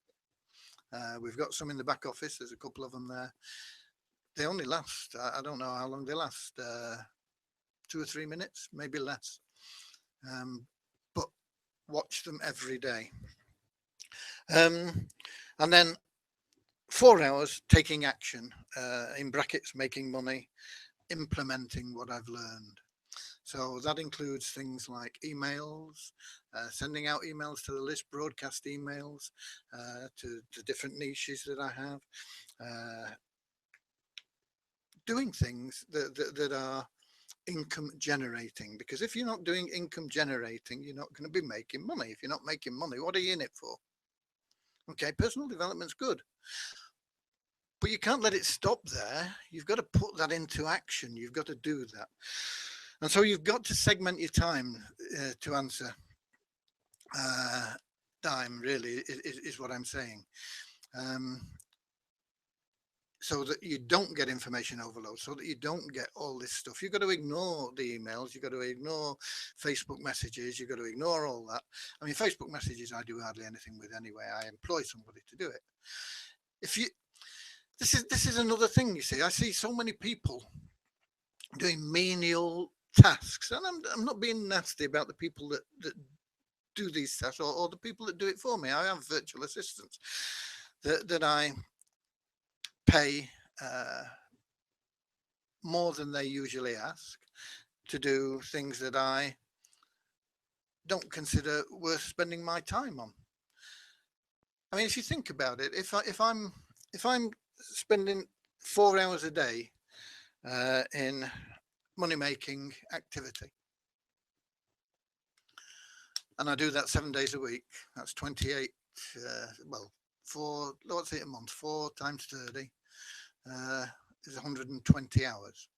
Speaker 1: We've got some in the back office. There's a couple of them there. They only last, I don't know how long they last, 2 or 3 minutes, maybe less. But watch them every day. And then 4 hours taking action, in brackets, making money, implementing what I've learned. So that includes things like emails, sending out emails to the list, broadcast emails to different niches that I have, doing things that are income generating. Because if you're not doing income generating, you're not going to be making money. If you're not making money, what are you in it for? Okay, personal development's good, but you can't let it stop there. You've got to put that into action. You've got to do that. And so you've got to segment your time to answer time, really, is what I'm saying. So that you don't get information overload, so that you don't get all this stuff. You've got to ignore the emails. You've got to ignore Facebook messages. You've got to ignore all that. I mean, Facebook messages, I do hardly anything with anyway. I employ somebody to do it. This is another thing, you see. I see so many people doing menial tasks, and I'm not being nasty about the people that do these tasks or the people that do it for me. I have virtual assistants that I pay more than they usually ask to do things that I don't consider worth spending my time on. I mean, if you think about it, if I'm spending 4 hours a day in money making activity, and I do that 7 days a week, that's 28, what's it a month? 4 times 30 is 120 hours.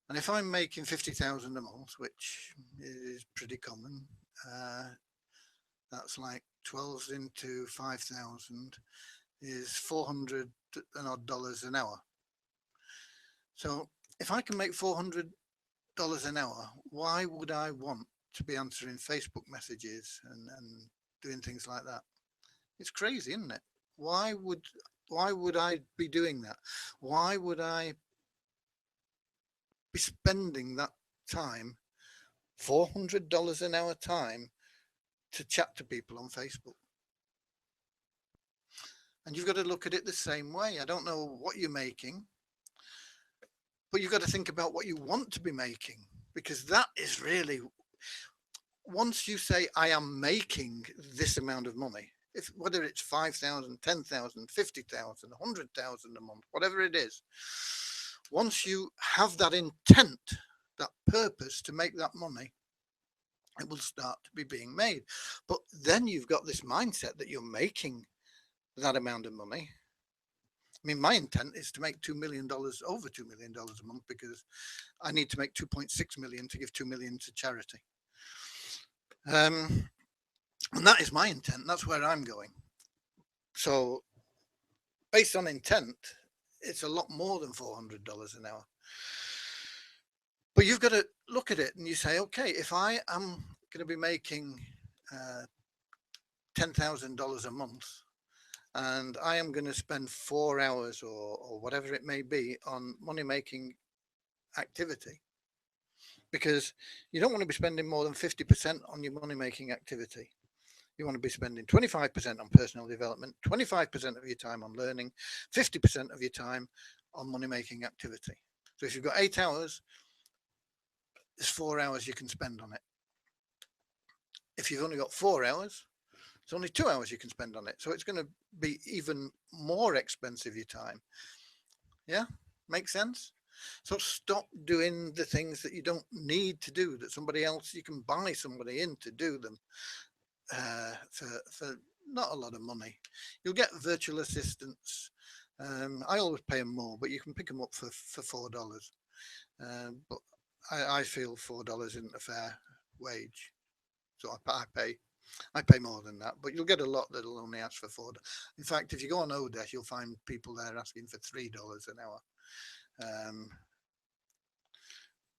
Speaker 1: And if I'm making 50,000 a month, which is pretty common, that's like 12 into 5,000 is $400 and odd an hour. So if I can make $400 an hour, why would I want to be answering Facebook messages and doing things like that? It's crazy, isn't it? Why would I be doing that? Why would I be spending that time, $400 an hour time, to chat to people on Facebook? And you've got to look at it the same way. I don't know what you're making, but you've got to think about what you want to be making, because that is really, once you say, I am making this amount of money, whether it's 5,000, 10,000, 50,000, 100,000 a month, whatever it is, once you have that intent, that purpose to make that money, it will start to be being made. But then you've got this mindset that you're making that amount of money. I mean, my intent is to make $2 million, over $2 million a month, because I need to make 2.6 million to give 2 million to charity. And that is my intent. That's where I'm going. So based on intent, it's a lot more than $400 an hour. But you've got to look at it and you say, okay, if I am going to be making $10,000 a month, and I am going to spend 4 hours or whatever it may be on money making activity, because you don't want to be spending more than 50% on your money making activity. You want to be spending 25% on personal development, 25% of your time on learning, 50% of your time on money making activity. So if you've got 8 hours, there's 4 hours you can spend on it. If you've only got 4 hours, it's only 2 hours you can spend on it. So it's going to be even more expensive, your time. Yeah, makes sense? So stop doing the things that you don't need to do, that somebody else, you can buy somebody in to do them for not a lot of money. You'll get virtual assistants. I always pay them more, but you can pick them up for $4. But I feel $4 isn't a fair wage. So I pay more than that, but you'll get a lot that'll only ask for $4. In fact, if you go on Odesh, you'll find people there asking for $3 an hour.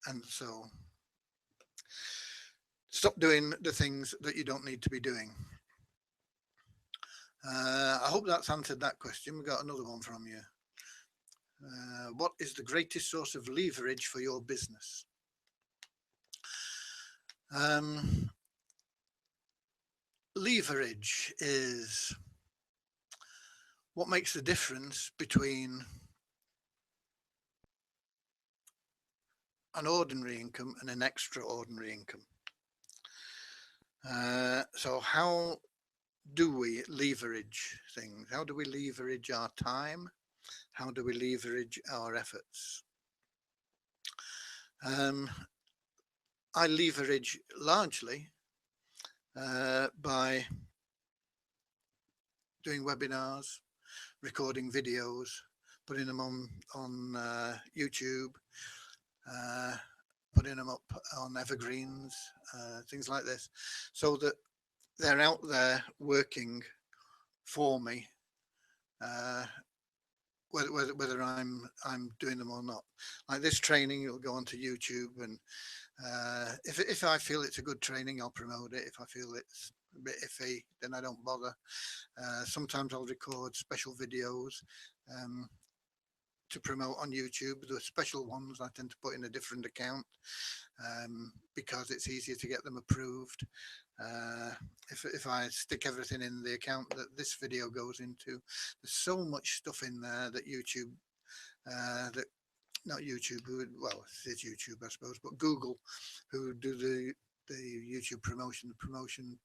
Speaker 1: And so stop doing the things that you don't need to be doing. I hope that's answered that question. We got another one from you. What is the greatest source of leverage for your business? Leverage is what makes the difference between an ordinary income and an extraordinary income. So how do we leverage things? How do we leverage our time? How do we leverage our efforts? I leverage largely by doing webinars, recording videos, putting them on YouTube, putting them up on evergreens, things like this, so that they're out there working for me, whether I'm doing them or not. Like this training, it'll go onto YouTube, and if I feel it's a good training, I'll promote it. If I feel it's a bit iffy, then I don't bother. Sometimes I'll record special videos to promote on YouTube. The special ones I tend to put in a different account because it's easier to get them approved. If I stick everything in the account that this video goes into, there's so much stuff in there that YouTube, that not YouTube, well, it's YouTube, I suppose, but Google, who do the YouTube promotion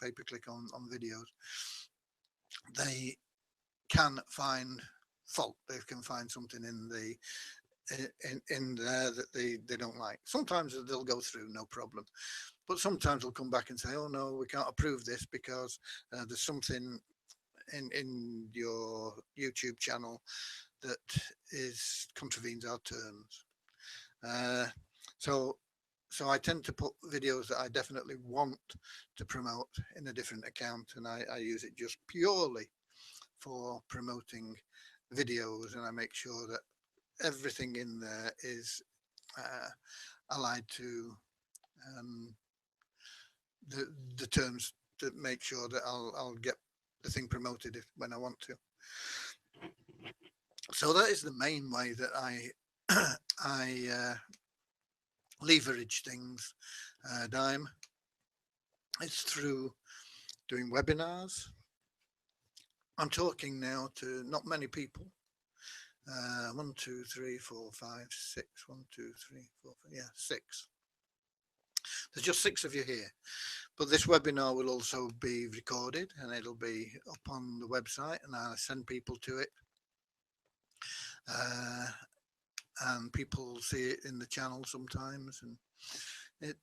Speaker 1: pay-per-click on videos, they can find fault. They can find something in there that they don't like. Sometimes they'll go through, no problem, but sometimes they'll come back and say, oh no, we can't approve this because there's something in your YouTube channel that contravenes our terms. So I tend to put videos that I definitely want to promote in a different account, and I use it just purely for promoting videos, and I make sure that everything in there is allied to the terms to make sure that I'll get the thing promoted when I want to. So that is the main way that I leverage things, Dime. It's through doing webinars. I'm talking now to not many people. 1, 2, 3, 4, 5, 6. 1, 2, 3, 4, 5. Yeah, 6. There's just 6 of you here. But this webinar will also be recorded, and it'll be up on the website, and I'll send people to it. And people see it in the channel sometimes, and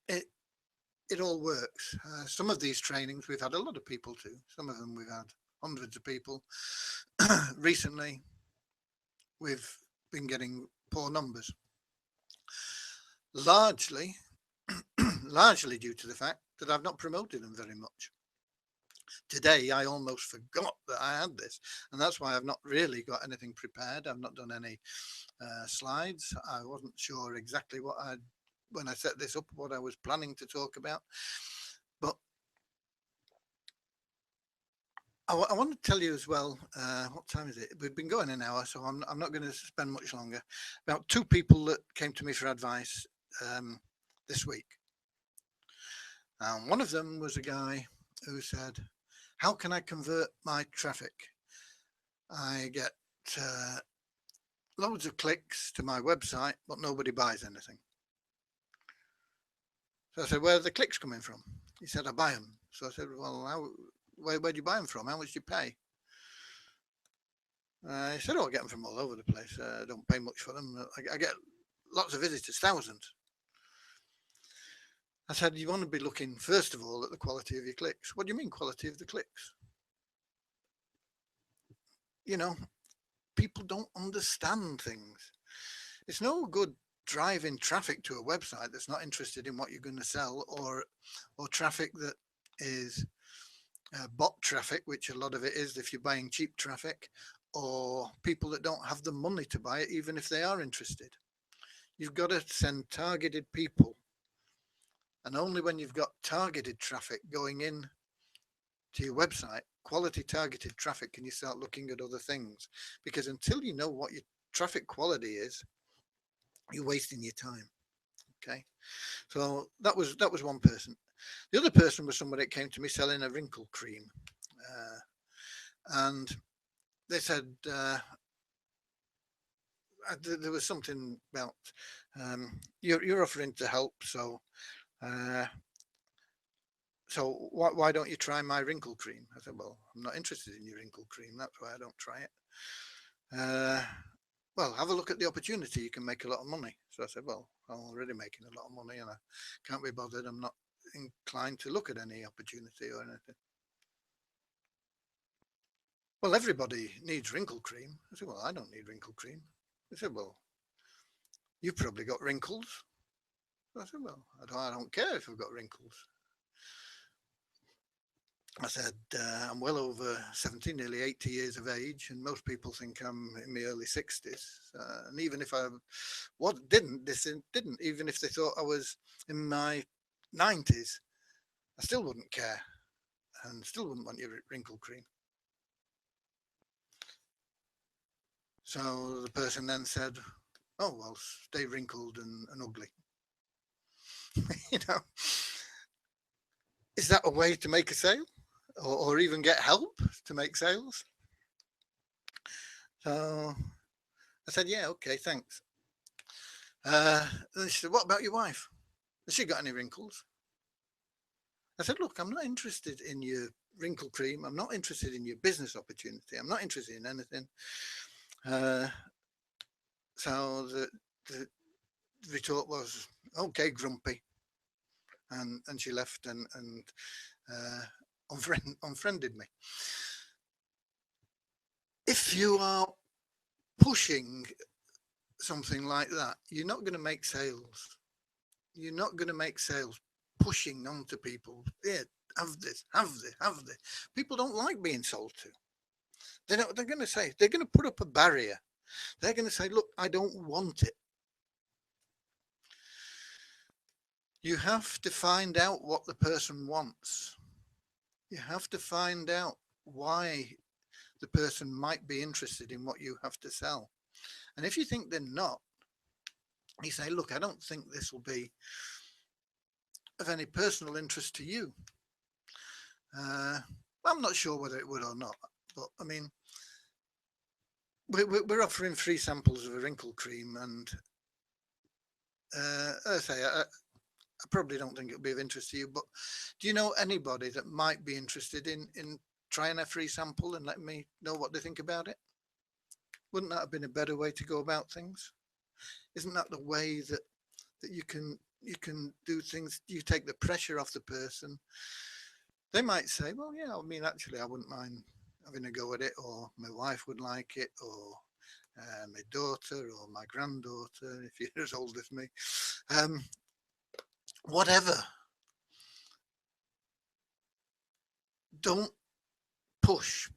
Speaker 1: it all works. Some of these trainings we've had a lot of people to. Some of them we've had hundreds of people. Recently, we've been getting poor numbers, largely due to the fact that I've not promoted them very much. Today, I almost forgot that I had this, and that's why I've not really got anything prepared. I've not done any slides. I wasn't sure exactly what I'd when I set this up, what I was planning to talk about. But I want to tell you as well, what time is it? We've been going an hour, so I'm not going to spend much longer. About two people that came to me for advice this week. And one of them was a guy who said, how can I convert my traffic? I get loads of clicks to my website, but nobody buys anything. So I said, where are the clicks coming from? He said, I buy them. So I said, well, where do you buy them from? How much do you pay? He said, oh, I get them from all over the place. I don't pay much for them. I get lots of visitors, thousands. I said, you want to be looking, first of all, at the quality of your clicks. What do you mean, quality of the clicks? You know, people don't understand things. It's no good driving traffic to a website that's not interested in what you're going to sell, or traffic that is bot traffic, which a lot of it is if you're buying cheap traffic, or people that don't have the money to buy it, even if they are interested. You've got to send targeted people. And only when you've got targeted traffic going in to your website, quality targeted traffic, can you start looking at other things. Because until you know what your traffic quality is, you're wasting your time. Okay. So that was one person. The other person was somebody that came to me selling a wrinkle cream. And they said, there was something about, you're offering to help. So why don't you try my wrinkle cream? I said, well, I'm not interested in your wrinkle cream. That's why I don't try it. Well, have a look at the opportunity. You can make a lot of money. So I said, well, I'm already making a lot of money and I can't be bothered. I'm not inclined to look at any opportunity or anything. Well, everybody needs wrinkle cream. I said, well, I don't need wrinkle cream. They said, well, you've probably got wrinkles. I said, well, I don't care if I've got wrinkles. I said, I'm well over 70, nearly 80 years of age, and most people think I'm in my early 60s. And even if I didn't, even if they thought I was in my 90s, I still wouldn't care and still wouldn't want your wrinkle cream. So the person then said, oh, well, stay wrinkled and ugly. You know, is that a way to make a sale? Or even get help to make sales? So I said, yeah, okay, thanks. Then she said, what about your wife? Has she got any wrinkles? I said, look, I'm not interested in your wrinkle cream. I'm not interested in your business opportunity. I'm not interested in anything. So the retort was, okay, grumpy. And she left and unfriended me. If you are pushing something like that, you're not going to make sales. You're not going to make sales pushing onto people. Yeah, have this. People don't like being sold to. They're going to say, they're going to put up a barrier. They're going to say, look, I don't want it. You have to find out what the person wants. You have to find out why the person might be interested in what you have to sell. And if you think they're not, you say, look, I don't think this will be of any personal interest to you. I'm not sure whether it would or not, but I mean, we're offering free samples of a wrinkle cream, and I say, I probably don't think it would be of interest to you, but do you know anybody that might be interested in trying a free sample and letting me know what they think about it? Wouldn't that have been a better way to go about things? Isn't that the way that you can do things? You take the pressure off the person. They might say, well, yeah, I mean, actually, I wouldn't mind having a go at it, or my wife would like it, or my daughter, or my granddaughter, if you're as old as me. Whatever. Don't push.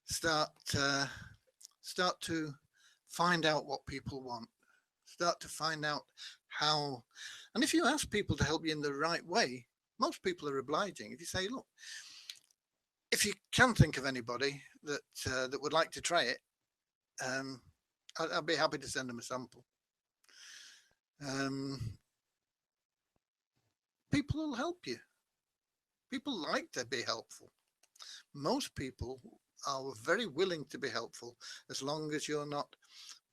Speaker 1: Start to find out what people want. Start to find out how. And if you ask people to help you in the right way, most people are obliging. If you say, look, if you can think of anybody that would like to try it, um, I'll be happy to send them a sample. Um, People will help you. People like to be helpful. Most people are very willing to be helpful as long as you're not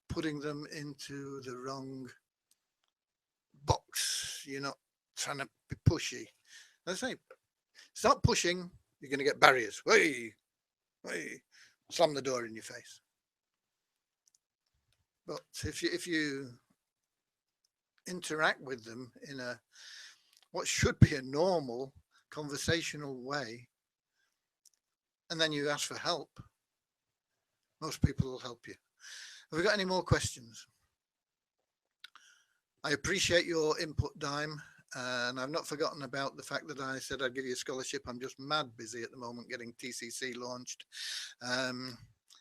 Speaker 1: putting them into the wrong box. You're not trying to be pushy. As I say, start pushing, you're going to get barriers. Hey, hey, slam the door in your face. But if you interact with them in a what should be a normal conversational way, and then you ask for help, most people will help you. Have we got any more questions? I appreciate your input, Dime, and I've not forgotten about the fact that I said I'd give you a scholarship. I'm just mad busy at the moment getting TCC launched.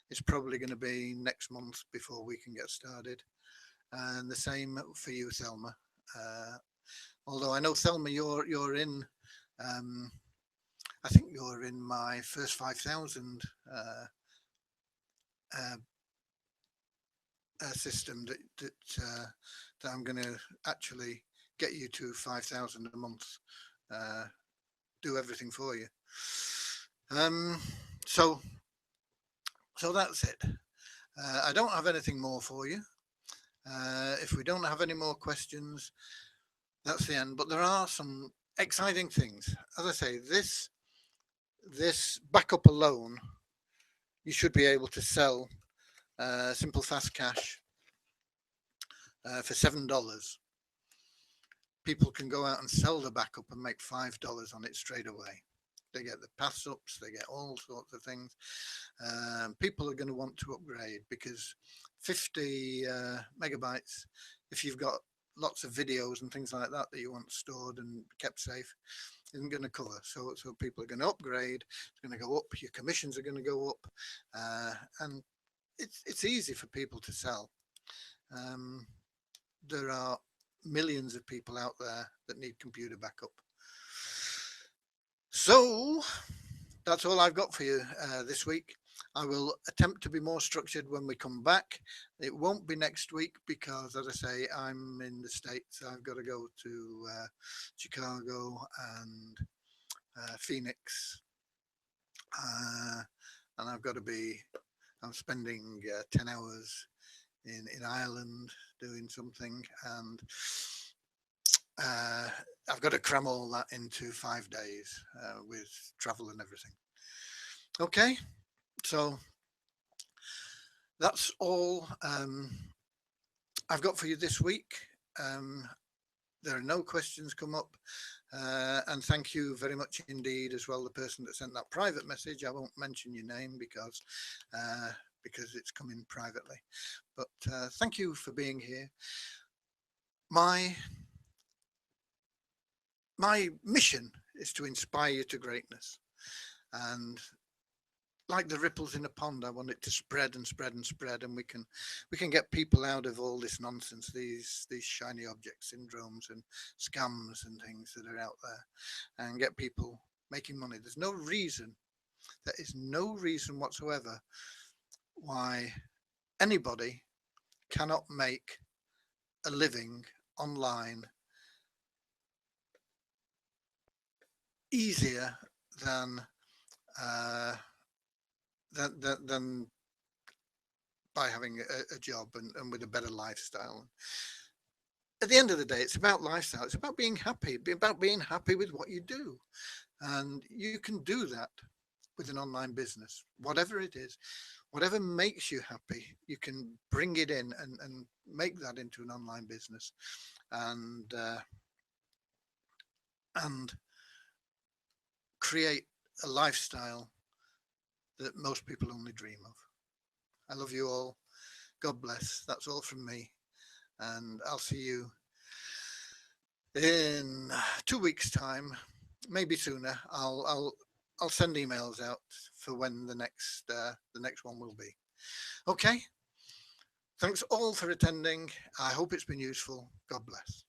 Speaker 1: It's probably going to be next month before we can get started, and the same for you, Thelma. Although I know, Thelma, you're in. I think you're in my first 5,000 system that I'm going to actually get you to 5,000 a month. Do everything for you. So that's it. I don't have anything more for you. If we don't have any more questions, that's the end. But there are some exciting things. As I say, this backup alone, you should be able to sell simple fast cash for $7. People can go out and sell the backup and make $5 on it straight away. They get the pass ups, they get all sorts of things. People are going to want to upgrade because 50 megabytes, if you've got lots of videos and things like that that you want stored and kept safe, isn't going to cover. So people are going to upgrade. It's going to go up. Your commissions are going to go up, and it's easy for people to sell. There are millions of people out there that need computer backup. So that's all I've got for you this week. I will attempt to be more structured when we come back. It won't be next week because, as I say, I'm in the States. I've got to go to Chicago and Phoenix, and I'm spending 10 hours in Ireland doing something, and I've got to cram all that into 5 days with travel and everything. Okay, so that's all I've got for you this week. There are no questions come up, and thank you very much indeed as well, the person that sent that private message. I won't mention your name because it's coming privately, but thank you for being here. My mission is to inspire you to greatness, and like the ripples in a pond, I want it to spread and spread and spread, and we can get people out of all this nonsense, these shiny object syndromes and scams and things that are out there, and get people making money. There is no reason whatsoever why anybody cannot make a living online easier than by having a job and with a better lifestyle. At the end of the day, it's about lifestyle. It's about being happy, about being happy with what you do. And you can do that with an online business, whatever it is, whatever makes you happy, you can bring it in and make that into an online business and create a lifestyle that most people only dream of. I love you all. God bless. That's all from me. And I'll see you in 2 weeks' time, maybe sooner. I'll send emails out for when the next one will be. Okay. Thanks all for attending. I hope it's been useful. God bless.